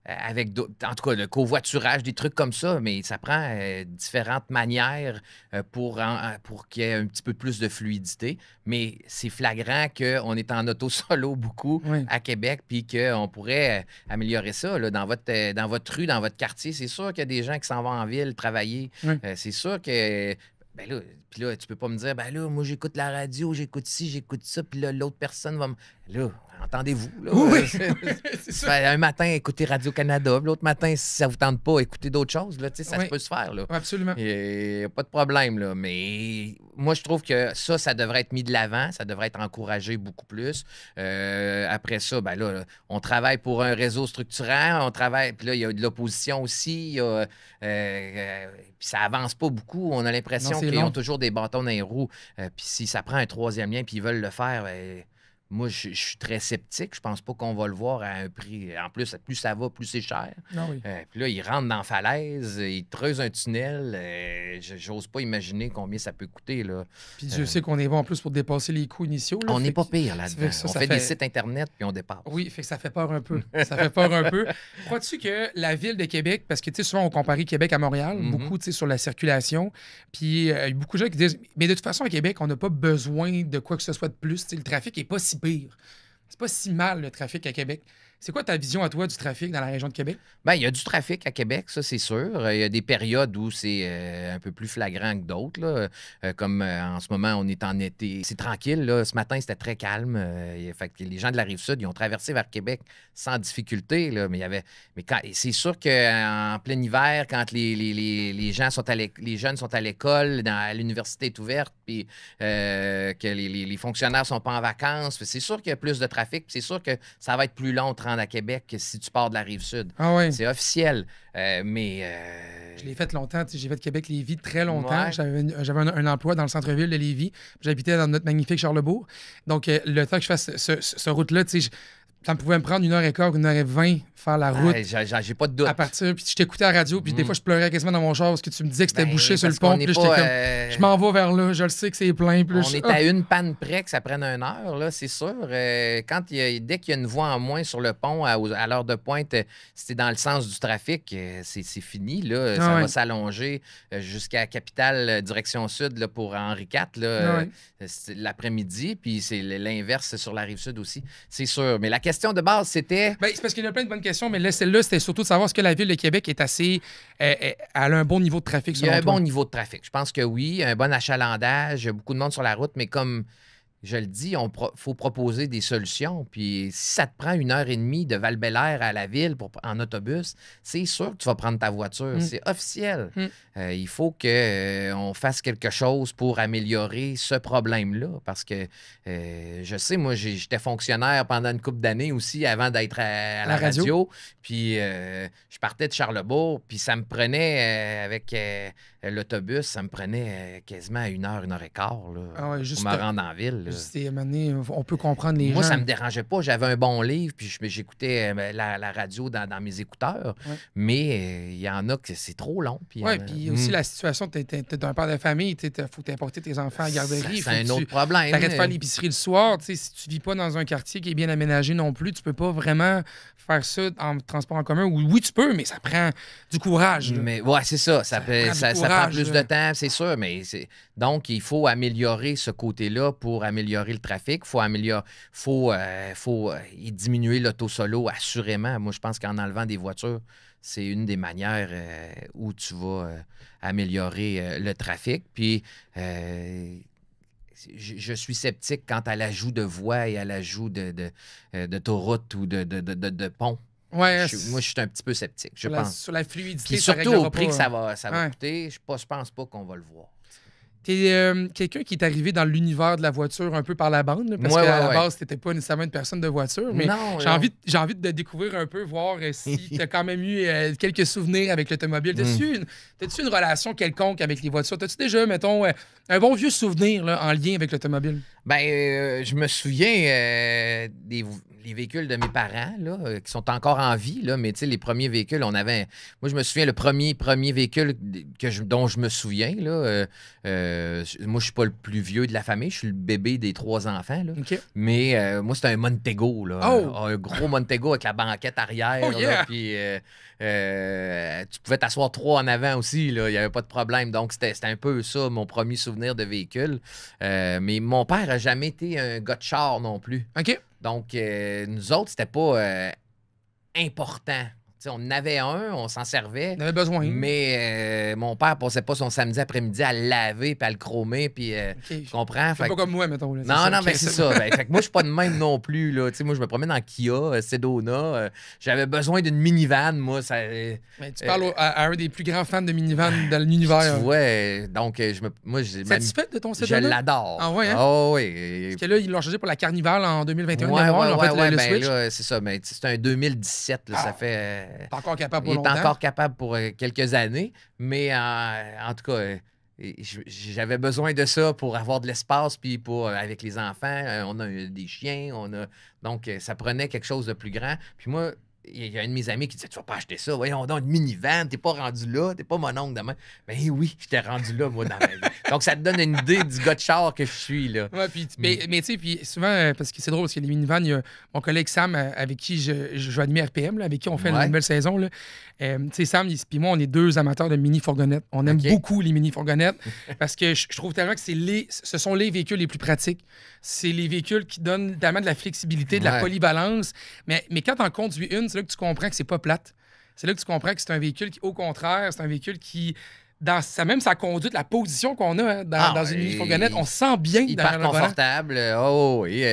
avec en tout cas, le covoiturage, des trucs comme ça, mais ça prend différentes manières pour qu'il y ait un petit peu plus de fluidité. Mais c'est flagrant qu'on est en auto solo beaucoup à Québec, puis qu'on pourrait améliorer ça là, dans votre rue, dans votre quartier. C'est sûr qu'il y a des gens qui s'en vont en ville travailler. C'est sûr que... Ben là, puis là, tu peux pas me dire, ben là, moi, j'écoute la radio, j'écoute ci, j'écoute ça, puis là, l'autre personne va me... Là, entendez-vous. Là, oui, c'est ça. Un matin, écoutez Radio-Canada, l'autre matin, si ça vous tente pas, écoutez d'autres choses. Là, ça peut se faire. Là. Absolument. Et pas de problème. Là, mais moi, je trouve que ça devrait être mis de l'avant, ça devrait être encouragé beaucoup plus. Après ça, ben là, on travaille pour un réseau structurant, on travaille, puis là, il y a de l'opposition aussi, puis ça avance pas beaucoup. On a l'impression qu'ils ont toujours des bâtons dans les roues. Puis si ça prend un troisième lien, puis ils veulent le faire, ben, moi, je suis très sceptique. Je pense pas qu'on va le voir à un prix. En plus ça va, plus c'est cher. Puis là, ils rentrent dans la falaise, ils creusent un tunnel. J'ose pas imaginer combien ça peut coûter. Là. Puis je sais qu'on est bon en plus pour dépasser les coûts initiaux. Là, on n'est pas pire là-dedans. On fait des sites Internet, puis on dépasse. Oui, fait que ça fait peur un peu. Ça fait peur un peu. Crois-tu que la ville de Québec, parce que souvent on compare Québec à Montréal, beaucoup sur la circulation, puis il y a beaucoup de gens qui disent, mais de toute façon, à Québec, on n'a pas besoin de quoi que ce soit de plus. Le trafic n'est pas si pire. C'est pas si mal, le trafic à Québec. C'est quoi ta vision à toi du trafic dans la région de Québec? Bien, il y a du trafic à Québec, ça, c'est sûr. Il y a des périodes où c'est un peu plus flagrant que d'autres. Là. Comme en ce moment, on est en été. C'est tranquille. Là. Ce matin, c'était très calme. Fait que les gens de la Rive-Sud, ils ont traversé vers Québec sans difficulté. Là. Mais c'est sûr qu'en plein hiver, quand les jeunes sont à l'école, à l'université est ouverte, puis que les fonctionnaires sont pas en vacances, c'est sûr qu'il y a plus de trafic. C'est sûr que ça va être plus long à Québec que si tu pars de la Rive-Sud. Ah oui. C'est officiel. Je l'ai fait longtemps. J'ai fait Québec-Lévis très longtemps. Ouais. J'avais un emploi dans le centre-ville de Lévis. J'habitais dans notre magnifique Charlesbourg. Donc, le temps que je fasse ce route-là, ça pouvait me prendre 1h15, 1h20 faire la route. J'ai pas de doute. À partir, puis je t'écoutais à la radio, puis des fois, je pleurais quasiment dans mon char parce que tu me disais que c'était bouché sur le pont. Puis j'étais comme, je m'en vais vers là, je le sais que c'est plein. On est à une panne près que ça prenne 1 heure, là, c'est sûr. Dès qu'il y a une voie en moins sur le pont à l'heure de pointe, si t'es dans le sens du trafic, c'est fini. Là. Ça va s'allonger jusqu'à Capitale, direction sud, là, pour Henri IV, l'après-midi. Puis c'est l'inverse sur la Rive-Sud aussi, c'est sûr. Mais la question de base, c'était... c'est parce qu'il y a plein de bonnes questions, mais là, celle-là, c'était surtout de savoir est-ce que la Ville de Québec est assez... elle a un bon niveau de trafic, selon toi? Il y a un bon niveau de trafic. Je pense que oui. Un bon achalandage. Il y a beaucoup de monde sur la route, mais comme je le dis, faut proposer des solutions. Puis si ça te prend 1h30 de Val-Bélair à la ville en autobus, c'est sûr que tu vas prendre ta voiture. C'est officiel. Il faut qu'on fasse quelque chose pour améliorer ce problème-là. Parce que je sais, moi, j'étais fonctionnaire pendant une couple d'années aussi avant d'être à la radio. Puis je partais de Charlesbourg, puis ça me prenait avec l'autobus, ça me prenait quasiment 1h15 pour me rendre en ville. On peut comprendre les gens. Moi, ça me dérangeait pas. J'avais un bon livre, puis j'écoutais la radio dans mes écouteurs. Mais il y en a que c'est trop long. Puis aussi la situation, t'es un père de famille, il faut t'importer tes enfants à la garderie. C'est un autre problème. T'arrêtes de faire l'épicerie le soir. Si tu vis pas dans un quartier qui est bien aménagé non plus, tu peux pas vraiment faire ça en transport en commun. Oui, tu peux, mais ça prend du courage. Mais ouais, c'est ça. Ça prend plus de temps, c'est sûr. Donc, il faut améliorer ce côté-là pour améliorer le trafic. Il faut diminuer l'auto-solo, assurément. Moi, je pense qu'en enlevant des voitures, c'est une des manières où tu vas améliorer le trafic. Puis, je suis sceptique quant à l'ajout de voies et à l'ajout d'autoroutes ou de ponts. Ouais, moi, je suis un petit peu sceptique, je pense. Sur la fluidité, puis surtout au prix que ça va coûter, je pense pas qu'on va le voir. T'es quelqu'un qui est arrivé dans l'univers de la voiture un peu par la bande, là, parce qu'à la base, t'étais pas nécessairement une personne de voiture, mais j'ai envie de découvrir un peu, voir si t'as quand même eu quelques souvenirs avec l'automobile. T'as-tu une relation quelconque avec les voitures? T'as-tu déjà, mettons, un bon vieux souvenir là, en lien avec l'automobile? Je me souviens les véhicules de mes parents, là, qui sont encore en vie, là, mais tu sais, les premiers véhicules, on avait... Moi, je me souviens, le premier véhicule dont je me souviens, là, moi, je suis pas le plus vieux de la famille, je suis le bébé des 3 enfants, là. OK. Mais moi, c'était un Montego, là, un gros Montego avec la banquette arrière, Oh, yeah! là, puis tu pouvais t'asseoir 3 en avant aussi, là, il n'y avait pas de problème. Donc, c'était un peu ça, mon premier souvenir de véhicule. Mais mon père n'a jamais été un gars de char non plus. OK. Donc, nous autres, c'était pas important. T'sais, on en avait un, on s'en servait. On avait besoin. Mais mon père passait pas son samedi après-midi à le laver puis à le chromer. Puis, OK. tu comprends? C'est pas comme moi, mettons. Là, Non, OK, c'est ça. Fait que moi, je suis pas de même non plus. Là. Moi, je me promène en Kia, Sedona. J'avais besoin d'une minivan, moi. Ça, mais tu parles à un des plus grands fans de minivan dans l'univers. Tu vois, donc, moi, Satisfait de ton je Sedona? l'adore. Ah ouais, hein? Oh, oui. Parce que là, ils l'ont changé pour la Carnival en 2021. Ouais, en fait, le Switch. là, c'est ça. Mais c'est un 2017, là, ça fait... T'es encore capable pour Il est longtemps. encore capable pour quelques années, mais en tout cas, j'avais besoin de ça pour avoir de l'espace, puis pour avec les enfants, on a des chiens, donc ça prenait quelque chose de plus grand. Puis moi, il y a un de mes amis qui disait « Tu vas pas acheter ça, voyons donc, une minivan, t'es pas rendu là, t'es pas mon oncle demain. » Ben oui, j'étais rendu là, moi, dans ma vie. Donc, ça te donne une idée du gars de char que je suis, là. Ouais, puis, mais tu sais, puis souvent, parce que c'est drôle, parce que les minivans, il y a mon collègue Sam, avec qui je vais animer RPM, là, avec qui on fait une nouvelle saison. Tu sais, Sam, puis moi, on est 2 amateurs de mini-fourgonnettes. On aime beaucoup les mini-fourgonnettes parce que je trouve tellement que ce sont les véhicules les plus pratiques. C'est les véhicules qui donnent tellement de la flexibilité, de la polyvalence. Mais quand tu en conduis une, c'est là que tu comprends que c'est pas plate. C'est là que tu comprends que c'est un véhicule qui, au contraire, c'est un véhicule qui, dans sa conduite, la position qu'on a dans une mini-fourgonnette, on se sent bien hyper confortable. Oh oui,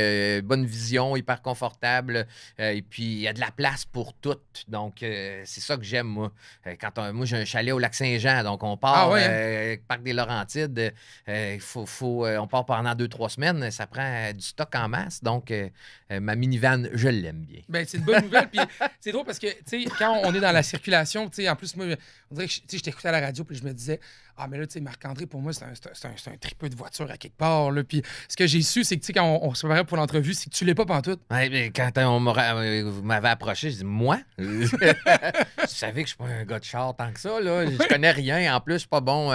bonne vision, hyper confortable. Et puis, il y a de la place pour tout. Donc, c'est ça que j'aime, moi. Moi, j'ai un chalet au Lac-Saint-Jean, donc on part, Parc des Laurentides. On part pendant 2-3 semaines. Ça prend du stock en masse. Donc, ma minivan, je l'aime bien. Ben, c'est une bonne nouvelle. Puis, c'est drôle parce que, tu sais, quand on est dans la circulation, tu sais, en plus, moi, on dirait que, je t'écoutais à la radio, puis je me disais, ah, mais là, tu sais, Marc-André, pour moi, c'est un tripeux de voiture à quelque part. Là. Puis ce que j'ai su, c'est que, tu sais, quand on se préparait pour l'entrevue, c'est que tu l'es pas pantoute. Ouais, mais quand vous m'avez approché, je dis, moi? Je savais que je suis pas un gars de char tant que ça, là. Je connais rien. En plus, je suis pas bon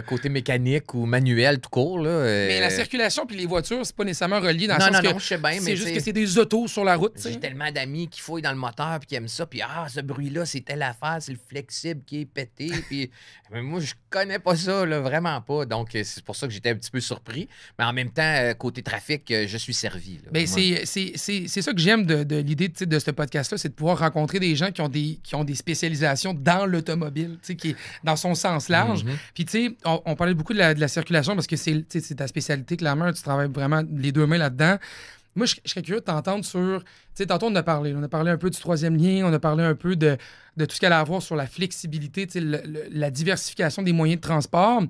côté mécanique ou manuel tout court, là. Mais la circulation puis les voitures, c'est pas nécessairement relié dans le sens que... Non, je sais bien, mais c'est juste que c'est des autos sur la route, tu sais. J'ai tellement d'amis qui fouillent dans le moteur puis qui aiment ça, puis ce bruit-là, c'est telle affaire, c'est le flexible qui est pété, puis... Mais moi, je connais pas ça, là, vraiment pas. Donc, c'est pour ça que j'étais un petit peu surpris. Mais en même temps, côté trafic, je suis servi. Là, bien, c'est ça que j'aime de l'idée de ce podcast-là, c'est de pouvoir rencontrer des gens qui ont des spécialisations dans l'automobile, qui est dans son sens large. Puis, tu sais, on parlait beaucoup de la circulation parce que c'est ta spécialité, clairement. Tu travailles vraiment les 2 mains là-dedans. Moi, je serais curieux de t'entendre sur... Tu sais, tantôt, on a parlé un peu du 3e lien, on a parlé un peu de tout ce qu'elle a à voir sur la flexibilité, tu sais, la diversification des moyens de transport.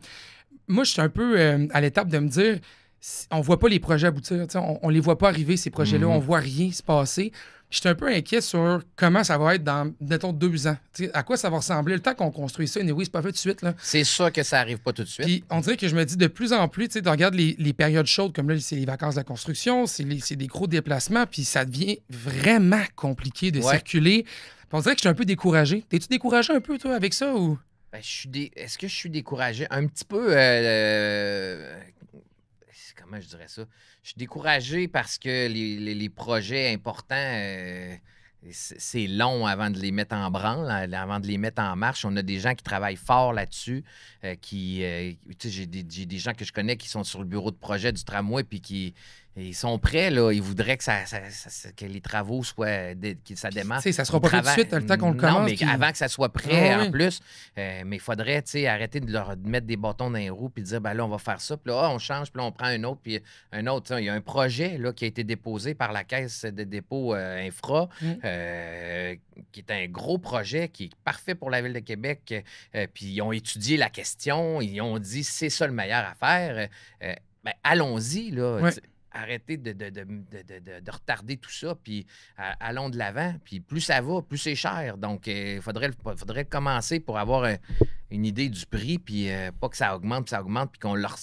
Moi, je suis un peu à l'étape de me dire, on voit pas les projets aboutir, tu sais, on les voit pas arriver, ces projets-là, on voit rien se passer. Je suis un peu inquiet sur comment ça va être dans, mettons, 2 ans. T'sais, à quoi ça va ressembler? Le temps qu'on construit ça, oui, c'est pas fait tout de suite. Là. C'est sûr que ça arrive pas tout de suite. Puis on dirait que je me dis de plus en plus, tu regardes les périodes chaudes, comme là, c'est les vacances de la construction, c'est des gros déplacements, puis ça devient vraiment compliqué de circuler. Puis on dirait que je suis un peu découragé. T'es-tu découragé un peu, toi, avec ça? Ou... Ben, est-ce que je suis découragé? Un petit peu... Comment je dirais ça? Je suis découragé parce que les projets importants, c'est long avant de les mettre en branle, avant de les mettre en marche. On a des gens qui travaillent fort là-dessus. J'ai des gens que je connais qui sont sur le bureau de projet du tramway puis qui ils sont prêts. Là. Ils voudraient que les travaux soient... que ça démarre. Ça ne sera pas tout de suite, le temps qu'on le commence. Non, mais avant que ça soit prêt, en plus. Mais il faudrait arrêter de leur mettre des bâtons dans les roues puis de dire, ben là, on va faire ça. Puis là, on change, puis là, on prend un autre. Puis un autre. Il y a un projet là, qui a été déposé par la Caisse de dépôt Infra, qui est un gros projet, qui est parfait pour la Ville de Québec. Puis ils ont étudié la question. Ils ont dit, c'est ça le meilleur à faire. Ben, allons-y, là. Ouais. Arrêtez de retarder tout ça, puis allons de l'avant. Puis plus ça va, plus c'est cher. Donc, il faudrait commencer pour avoir une idée du prix, puis pas que ça augmente, puis qu'on leur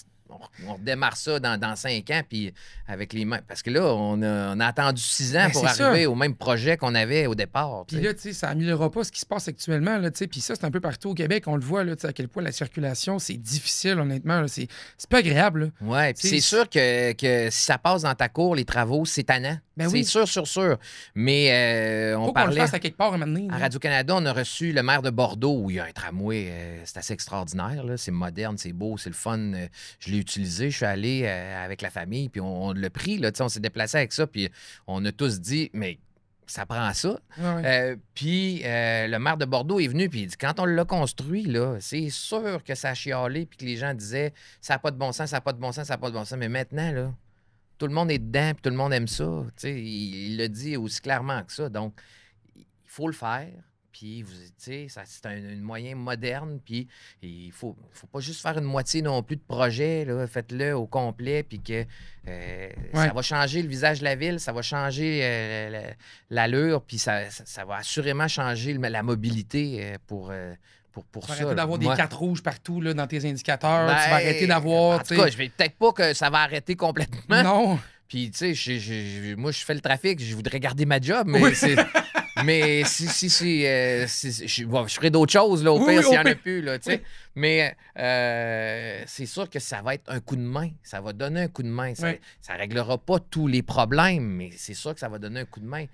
on redémarre ça dans 5 ans, puis avec les mains. Parce que là, on a attendu 6 ans Ben, pour c'est arriver ça. au même projet qu'on avait au départ. Puis là, tu sais, ça n'améliorera pas ce qui se passe actuellement. Là, tu sais. Puis ça, c'est un peu partout au Québec. On le voit, là, tu sais, à quel point la circulation, c'est difficile, honnêtement. Là. C'est pas agréable. Là. Oui, puis C'est- c'est sûr que si ça passe dans ta cour, les travaux, c'est tannant. Ben c'est oui. sûr. Mais on Faut qu'on le parlait... fasse à quelque part un moment donné. À là. Radio-Canada, on a reçu le maire de Bordeaux où il y a un tramway. C'est assez extraordinaire. Là. C'est moderne, c'est beau, c'est le fun. Je l'ai utilisé. Je suis allé avec la famille, puis on l'a pris. Là, on s'est déplacé avec ça, puis on a tous dit, mais ça prend ça. Ouais, ouais. Puis le maire de Bordeaux est venu, puis il dit, quand on l'a construit, là, c'est sûr que ça a chialé, puis que les gens disaient, ça n'a pas de bon sens, ça n'a pas de bon sens, ça n'a pas de bon sens. Mais maintenant, là, tout le monde est dedans, puis tout le monde aime ça. Tu sais, il le dit aussi clairement que ça. Donc, il faut le faire. Puis, tu sais, c'est un moyen moderne. Puis, il faut pas juste faire une moitié non plus de projet. Là. Faites-le au complet. Puis que ça va changer le visage de la ville. Ça va changer l'allure. Puis, ça va assurément changer la mobilité pour Tu vas ça. arrêter d'avoir des Moi- cartes rouges partout là, dans tes indicateurs. Ben, Tu vas arrêter d'avoir. En tout cas, je vais peut-être pas que ça va arrêter complètement. Non. Puis, tu sais, moi, je fais le trafic, je voudrais garder ma job, mais Oui. c'est. Mais si je ferai d'autres choses, là, au Oui, pire, oui, s'il y au en a pire. plus, là, tu sais. Oui. Mais c'est sûr que ça va être un coup de main. Ça va donner un coup de main. Ça, Oui. ça réglera pas tous les problèmes, mais c'est sûr que ça va donner un coup de main.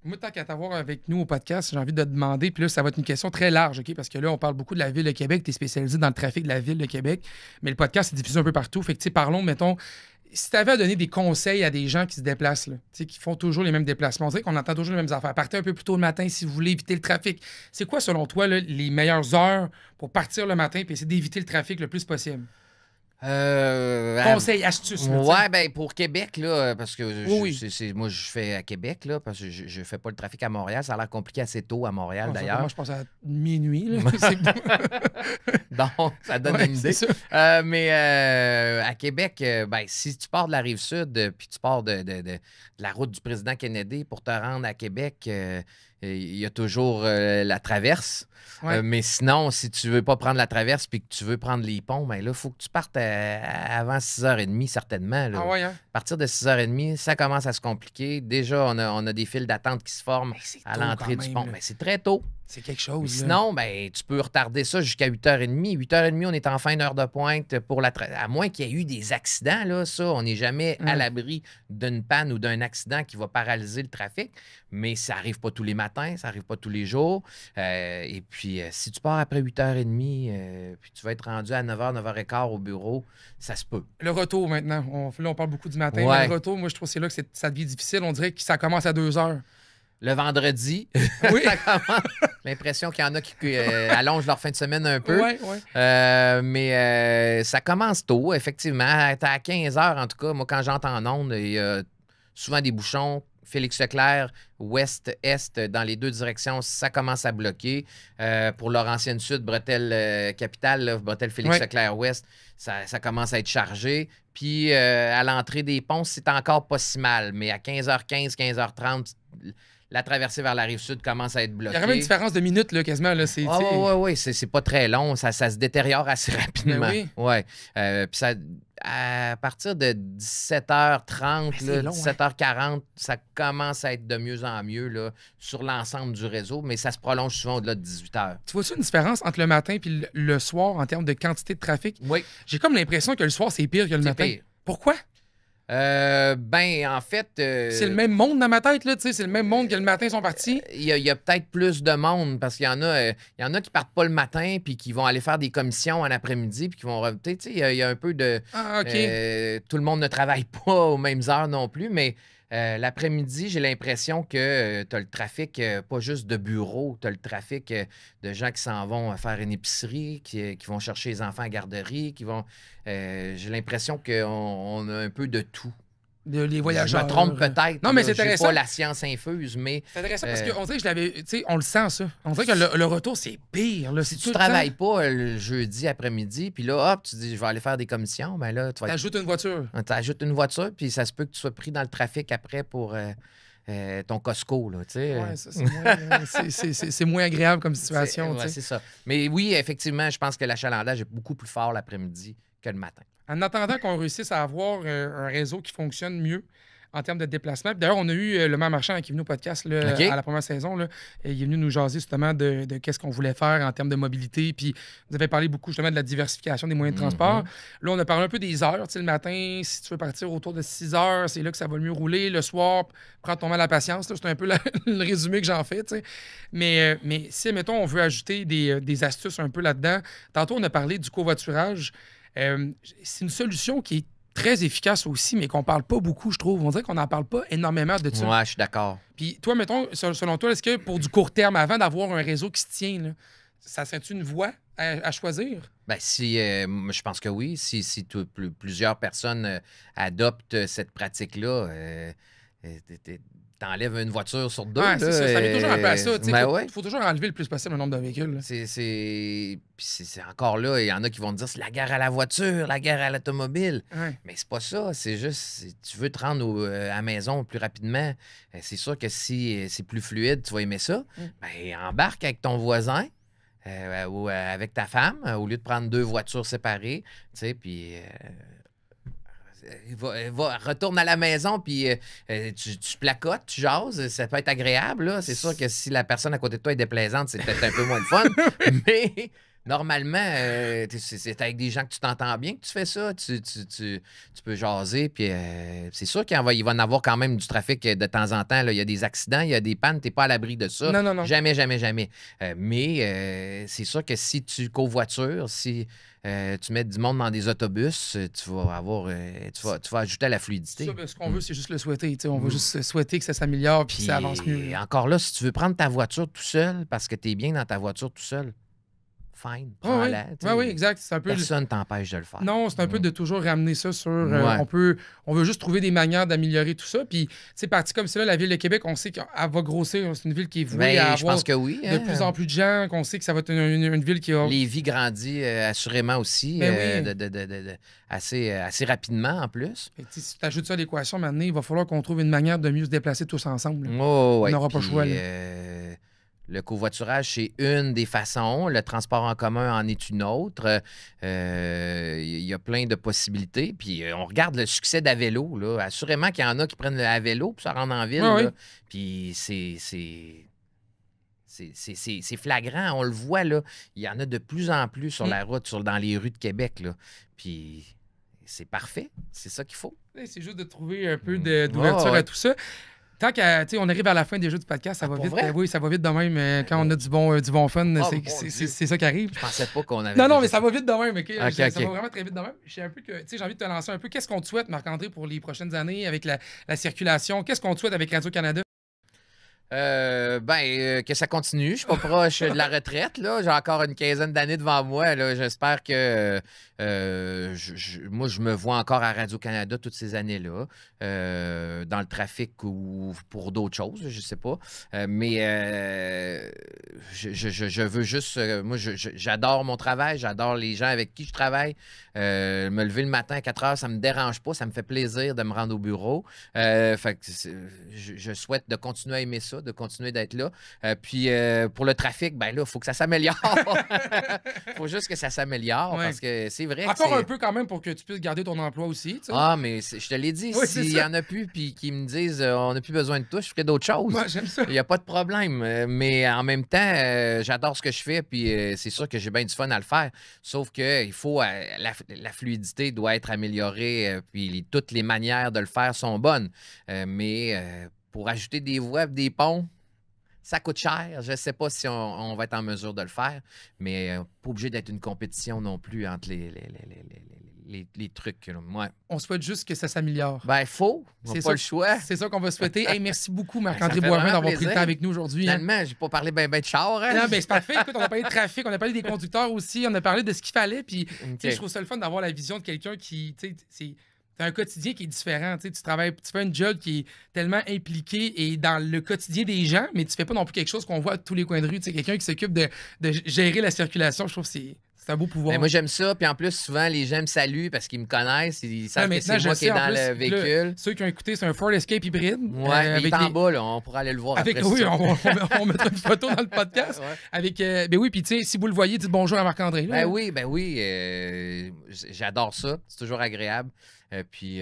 Moi, tant qu'à t'avoir avec nous au podcast, j'ai envie de te demander, puis là, ça va être une question très large, OK? Parce que là, on parle beaucoup de la Ville de Québec, tu es spécialisé dans le trafic de la Ville de Québec, mais le podcast est diffusé un peu partout. Fait que, tu sais, parlons, mettons, si tu avais à donner des conseils à des gens qui se déplacent, là, tu sais, qui font toujours les mêmes déplacements, on dirait qu'on entend toujours les mêmes affaires. Partez un peu plus tôt le matin si vous voulez éviter le trafic. C'est quoi, selon toi, là, les meilleures heures pour partir le matin et essayer d'éviter le trafic le plus possible? Conseils, astuces. là, tu sais. Ouais, ben pour Québec, là, parce que Oui. moi, je fais à Québec, là, parce que je fais pas le trafic à Montréal. Ça a l'air compliqué assez tôt à Montréal, Moi, d'ailleurs. je pense à minuit. Là. C'est- Donc, ça donne Ouais, une idée. c'est ça. Mais à Québec, ben, si tu pars de la Rive-Sud, puis tu pars de la route du président Kennedy pour te rendre à Québec, il y a toujours la traverse. Ouais. Mais sinon, si tu veux pas prendre la traverse puis que tu veux prendre les ponts, ben là, il faut que tu partes avant 6h30, certainement. Là. Ah ouais, hein? À partir de 6h30, ça commence à se compliquer. Déjà, on a des files d'attente qui se forment Mais c'est à tôt l'entrée quand du même, pont. là. Ben, c'est très tôt. C'est quelque Mais chose. là. sinon, ben, tu peux retarder ça jusqu'à 8h30. 8h30, on est en fin d'heure de pointe pour à moins qu'il y ait eu des accidents, là, ça, on n'est jamais à l'abri d'une panne ou d'un accident qui va paralyser le trafic. Mais ça n'arrive pas tous les matins, ça n'arrive pas tous les jours. Et puis, si tu pars après 8h30, puis tu vas être rendu à 9h, 9h15 au bureau, ça se peut. Le retour maintenant. Là, on parle beaucoup du matin. Ouais. Mais le retour, moi, je trouve que c'est là que ça devient difficile. On dirait que ça commence à 2h. Le vendredi, Oui. ça commence. L'impression qu'il y en a qui allongent leur fin de semaine un peu. Ouais, ouais. Mais ça commence tôt, effectivement. T'es à 15h, en tout cas. Moi, quand j'entre en onde, il y a souvent des bouchons. Félix Leclerc, ouest-est, dans les deux directions, ça commence à bloquer. Pour Laurentienne Sud, Bretelle-Capitale, Bretelle-Félix Ouais. Leclerc-Ouest, ça commence à être chargé. Puis à l'entrée des ponts, c'est encore pas si mal. Mais à 15h15, 15h30, la traversée vers la Rive-Sud commence à être Il bloquée. y a vraiment une différence de minutes, là, quasiment. Là. C'est, tu sais, Oui, c'est pas très long. Ça se détériore assez rapidement. Ben oui. Ouais. Puis ça, à partir de 17h30, Ben, c'est là, long, 17h40, ça commence à être de mieux en mieux là, sur l'ensemble du réseau, mais ça se prolonge souvent au-delà de 18h. Tu vois-tu une différence entre le matin et le soir en termes de quantité de trafic? Oui, J'ai comme l'impression que le soir, c'est pire que le c'est matin. pire. Pourquoi? Ben, en fait... C'est le même monde dans ma tête, là. Tu sais, c'est le même monde que le matin, ils sont partis. Il y a peut-être plus de monde parce qu'il y en a qui partent pas le matin puis qui vont aller faire des commissions en après-midi puis qui vont revenir. Tu sais, il y a un peu de... Ah, OK. Tout le monde ne travaille pas aux mêmes heures non plus, mais l'après-midi, j'ai l'impression que tu as le trafic, pas juste de bureaux, tu as le trafic de gens qui s'en vont faire une épicerie, qui vont chercher les enfants à la garderie, qui vont... j'ai l'impression qu'on a un peu de tout. Les Je voyageurs. me trompe peut-être. Non, mais là, c'est j'ai intéressant. pas la science infuse, mais C'est intéressant parce qu'on dirait que je l'avais. Tu sais, on le sent, ça. On dirait que le retour, c'est pire. Là. si C'est tu tout le travailles temps. pas le jeudi après-midi, puis là, hop, tu dis, je vais aller faire des commissions, ben là, tu vas être... T'ajoutes une voiture. T'ajoutes une voiture, puis ça se peut que tu sois pris dans le trafic après pour ton Costco, là, tu sais. Ouais, ça, c'est moins, c'est moins agréable comme situation. Ouais, tu sais. c'est ça. Mais oui, effectivement, je pense que l'achalandage est beaucoup plus fort l'après-midi que le matin. En attendant qu'on réussisse à avoir un réseau qui fonctionne mieux en termes de déplacement. Puis d'ailleurs, on a eu le maire Marchand qui est venu au podcast là, OK. à la première saison. Là, et il est venu nous jaser justement de qu'est-ce qu'on voulait faire en termes de mobilité. Puis vous avez parlé beaucoup justement de la diversification des moyens de transport. Là, on a parlé un peu des heures. Tu sais, le matin, si tu veux partir autour de 6 heures, c'est là que ça va le mieux rouler. Le soir, prends ton mal à la patience. C'est un peu le résumé que j'en fais. Tu sais. Mais si, mettons, on veut ajouter des astuces un peu là-dedans. Tantôt, on a parlé du covoiturage. C'est une solution qui est très efficace aussi, mais qu'on parle pas beaucoup, je trouve. On dirait qu'on n'en parle pas énormément de ça. Ouais, je suis d'accord. Puis toi, mettons, selon toi, est-ce que pour du court terme, avant d'avoir un réseau qui se tient, là, ça serait une voie à choisir? Ben, je pense que oui. Si plusieurs personnes adoptent cette pratique-là, t'enlèves une voiture sur deux. Ouais, c'est ça. Ça met toujours un peu à ça. Il Ben faut toujours enlever le plus possible le nombre de véhicules. Là. C'est encore là, il y en a qui vont te dire c'est la guerre à la voiture, la guerre à l'automobile. Ouais. Mais c'est pas ça. C'est juste, tu veux te rendre à la maison plus rapidement. C'est sûr que si c'est plus fluide, tu vas aimer ça. Ben, embarque avec ton voisin. Ou avec ta femme, au lieu de prendre 2 voitures séparées, tu sais, puis retourne à la maison, puis tu placotes, tu jases, ça peut être agréable, là. C'est sûr que si la personne à côté de toi est déplaisante, c'est peut-être un peu moins de fun, mais normalement, c'est avec des gens que tu t'entends bien que tu fais ça, tu peux jaser, puis c'est sûr qu'il va en avoir quand même du trafic de temps en temps, là. Il y a des accidents, il y a des pannes, t'es pas à l'abri de ça. Non. Jamais, jamais, jamais. Mais c'est sûr que si tu covoitures, si tu mets du monde dans des autobus, tu vas ajouter à la fluidité. Ça, ben, ce qu'on veut, c'est juste le souhaiter. On veut juste souhaiter que ça s'améliore puis que ça avance mieux. Et encore là, si tu veux prendre ta voiture tout seul parce que tu es bien dans ta voiture tout seul, fine, prends-la. Oui, exact. C'est un peu Personne t'empêche de le faire. Non, c'est un peu de toujours ramener ça sur... Ouais. On veut juste trouver des manières d'améliorer tout ça. Puis, c'est parti comme ça, la Ville de Québec, on sait qu'elle va grossir. C'est une ville qui est vouée à je avoir pense que oui. de plus en plus de gens, qu'on sait que ça va être une ville qui a... Lévis grandit assurément aussi, assez rapidement en plus. Si tu ajoutes ça à l'équation, maintenant, il va falloir qu'on trouve une manière de mieux se déplacer tous ensemble. Oh, ouais. On n'aura pas le choix. Le covoiturage, c'est une des façons. Le transport en commun en est une autre. Il y a plein de possibilités. Puis on regarde le succès d'Avélo. Là. Assurément qu'il y en a qui prennent le Avélo pour se rendre en ville. Oui. Puis c'est flagrant. On le voit, là. Il y en a de plus en plus sur la route, dans les rues de Québec. Là. Puis c'est parfait. C'est ça qu'il faut. C'est juste de trouver un peu d'ouverture à tout ça. Tant qu'on arrive à la fin des jeux du podcast, ça va vite. Oui, ça va vite de même. Quand on a du bon fun, c'est ça qui arrive. Je pensais pas qu'on avait. Non, mais ça va vite de même. OK? Ça OK. va vraiment très vite de même. J'ai envie de te lancer un peu. Qu'est-ce qu'on te souhaite, Marc-André, pour les prochaines années avec la circulation? Qu'est-ce qu'on te souhaite avec Radio-Canada? Que ça continue. Je suis pas proche de la retraite. Là. J'ai encore une quinzaine d'années devant moi. Là. J'espère que moi, je me vois encore à Radio-Canada toutes ces années-là, dans le trafic ou pour d'autres choses, je sais pas. Mais je veux juste... moi, j'adore mon travail, j'adore les gens avec qui je travaille. Me lever le matin à 4 heures, ça me dérange pas, ça me fait plaisir de me rendre au bureau. Fait que je souhaite de continuer à aimer ça, de continuer d'être là. Puis pour le trafic, ben là, il faut que ça s'améliore. Il faut juste que ça s'améliore parce que c'est vrai. Encore un peu quand même pour que tu puisses garder ton emploi aussi. T'sais. Ah, mais je te l'ai dit, s'il n'y en a plus puis qu'ils me disent on n'a plus besoin de toi, je ferai d'autres choses. Moi, j'aime ça. Il n'y a pas de problème. Mais en même temps, j'adore ce que je fais puis c'est sûr que j'ai bien du fun à le faire. Sauf que il faut la fluidité doit être améliorée puis toutes les manières de le faire sont bonnes. Mais pour ajouter des voies, des ponts, ça coûte cher. Je ne sais pas si on va être en mesure de le faire, mais pas obligé d'être une compétition non plus entre les trucs. Là. Ouais. On souhaite juste que ça s'améliore. Ben, il faut. On n'a pas le choix. C'est ça qu'on va souhaiter. Hey, merci beaucoup, Marc-André Boivin, d'avoir pris le temps avec nous aujourd'hui. Finalement, j'ai pas parlé ben de char. Hein? Non, ben, c'est parfait. Écoute, on a parlé de trafic, on a parlé des conducteurs aussi, on a parlé de ce qu'il fallait. Puis, je trouve ça le fun d'avoir la vision de quelqu'un qui, t'as un quotidien qui est différent. Tu fais un job qui est tellement impliqué et dans le quotidien des gens, mais tu fais pas non plus quelque chose qu'on voit à tous les coins de rue. Quelqu'un qui s'occupe de gérer la circulation, je trouve que C'est un beau pouvoir. Ben, moi, j'aime ça. Puis en plus, souvent, les gens me saluent parce qu'ils me connaissent. Ils savent que c'est je moi qui sais, est en dans plus, le là, véhicule. ceux qui ont écouté, c'est un Ford Escape hybride. Ouais, il est en bas, là. On pourra aller le voir avec, après. oui, ça. on mettra une photo dans le podcast. Ouais. Avec, ben oui, puis tu sais, si vous le voyez, dites bonjour à Marc-André. là. Ben oui. J'adore ça. C'est toujours agréable. Puis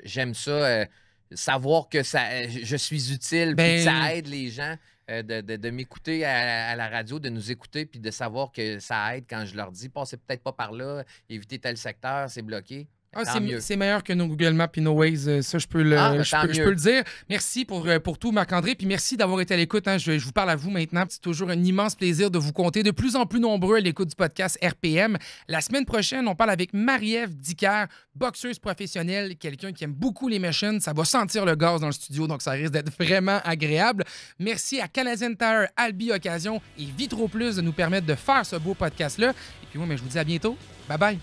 j'aime ça. Savoir que je suis utile, puis que ça aide les gens de m'écouter à la radio, de nous écouter, puis de savoir que ça aide quand je leur dis passez peut-être pas par là, évitez tel secteur, c'est bloqué. Tant mieux. C'est meilleur que nos Google Maps et nos Waze. Ça, je peux le dire. Merci pour tout, Marc-André. Puis merci d'avoir été à l'écoute. Hein. Je vous parle à vous maintenant. C'est toujours un immense plaisir de vous compter de plus en plus nombreux à l'écoute du podcast RPM. La semaine prochaine, on parle avec Marie-Ève Dicker, boxeuse professionnelle, quelqu'un qui aime beaucoup les machines. Ça va sentir le gaz dans le studio, donc ça risque d'être vraiment agréable. Merci à Canadian Tire, Albi Occasion et Vitro Plus de nous permettre de faire ce beau podcast-là. Et puis moi, je vous dis à bientôt. Bye-bye.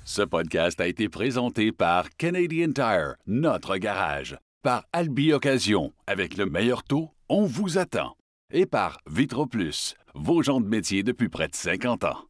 Ce podcast a été présenté par Canadian Tire, notre garage, par Albi Occasion, avec le meilleur taux, on vous attend, et par Vitro Plus, vos gens de métier depuis près de 50 ans.